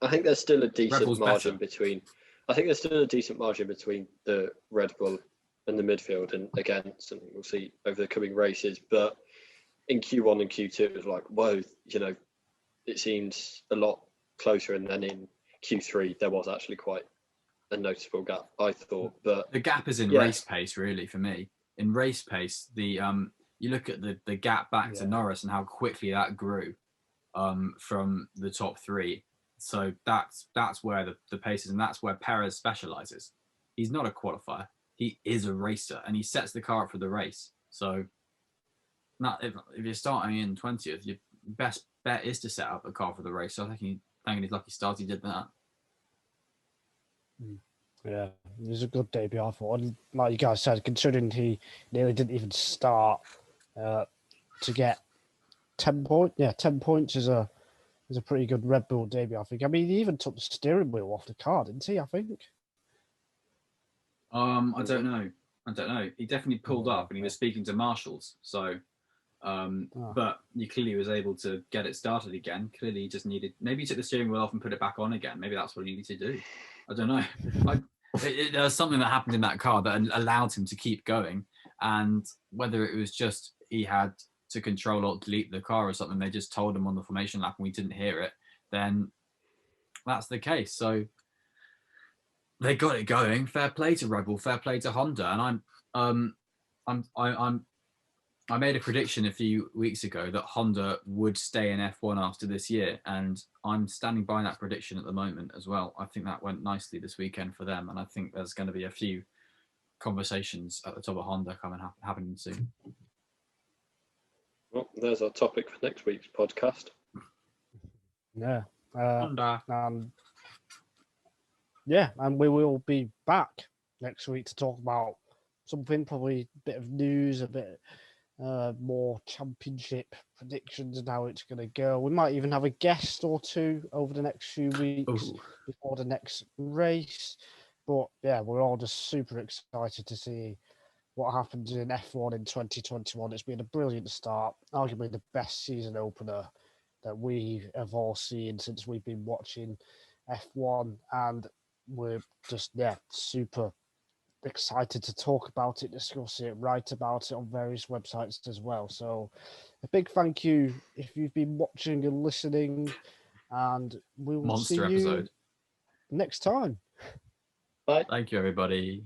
I think there's still a decent margin better. between. I think there's still a decent margin between the Red Bull and the midfield, and again, something we'll see over the coming races. But in Q1 and Q2, it was like, whoa, it seems a lot closer, and then in Q3 there was actually quite a noticeable gap, I thought. But the gap is in race pace, really, for me. In race pace, the you look at the gap back to Norris and how quickly that grew from the top 3. So that's where the pace is, and that's where Perez specializes. He's not a qualifier; he is a racer, and he sets the car up for the race. So, if you're starting in 20th, your best bet is to set up a car for the race. So I think his lucky stars, he did that. Yeah, it was a good debut, I thought. And like you guys said, considering he nearly didn't even start, to get 10 points. Yeah, 10 points is a pretty good Red Bull debut, I think. I mean, he even took the steering wheel off the car, didn't he? I think. I don't know. He definitely pulled up, and he was speaking to marshals. So, but he clearly was able to get it started again. Clearly, he just needed. Maybe he took the steering wheel off and put it back on again. Maybe that's what he needed to do. I don't know. There was something that happened in that car that allowed him to keep going, and whether it was just he had to control or delete the car or something, they just told him on the formation lap and we didn't hear it, then that's the case. So they got it going. Fair play to Red Bull, fair play to Honda. And I made a prediction a few weeks ago that Honda would stay in F1 after this year, and I'm standing by that prediction at the moment as well. I think that went nicely this weekend for them, and I think there's going to be a few conversations at the top of Honda happening soon. Well, there's our topic for next week's podcast. Yeah. Honda. And we will be back next week to talk about something, probably a bit of news, a bit more championship predictions and how it's going to go. We might even have a guest or 2 over the next few weeks before the next race. But yeah, we're all just super excited to see what happens in F1 in 2021. It's been a brilliant start, arguably the best season opener that we have all seen since we've been watching F1, and we're just super excited to talk about it, discuss it, write about it on various websites as well. So a big thank you if you've been watching and listening, and we will see you episode next time. Bye. Thank you, everybody.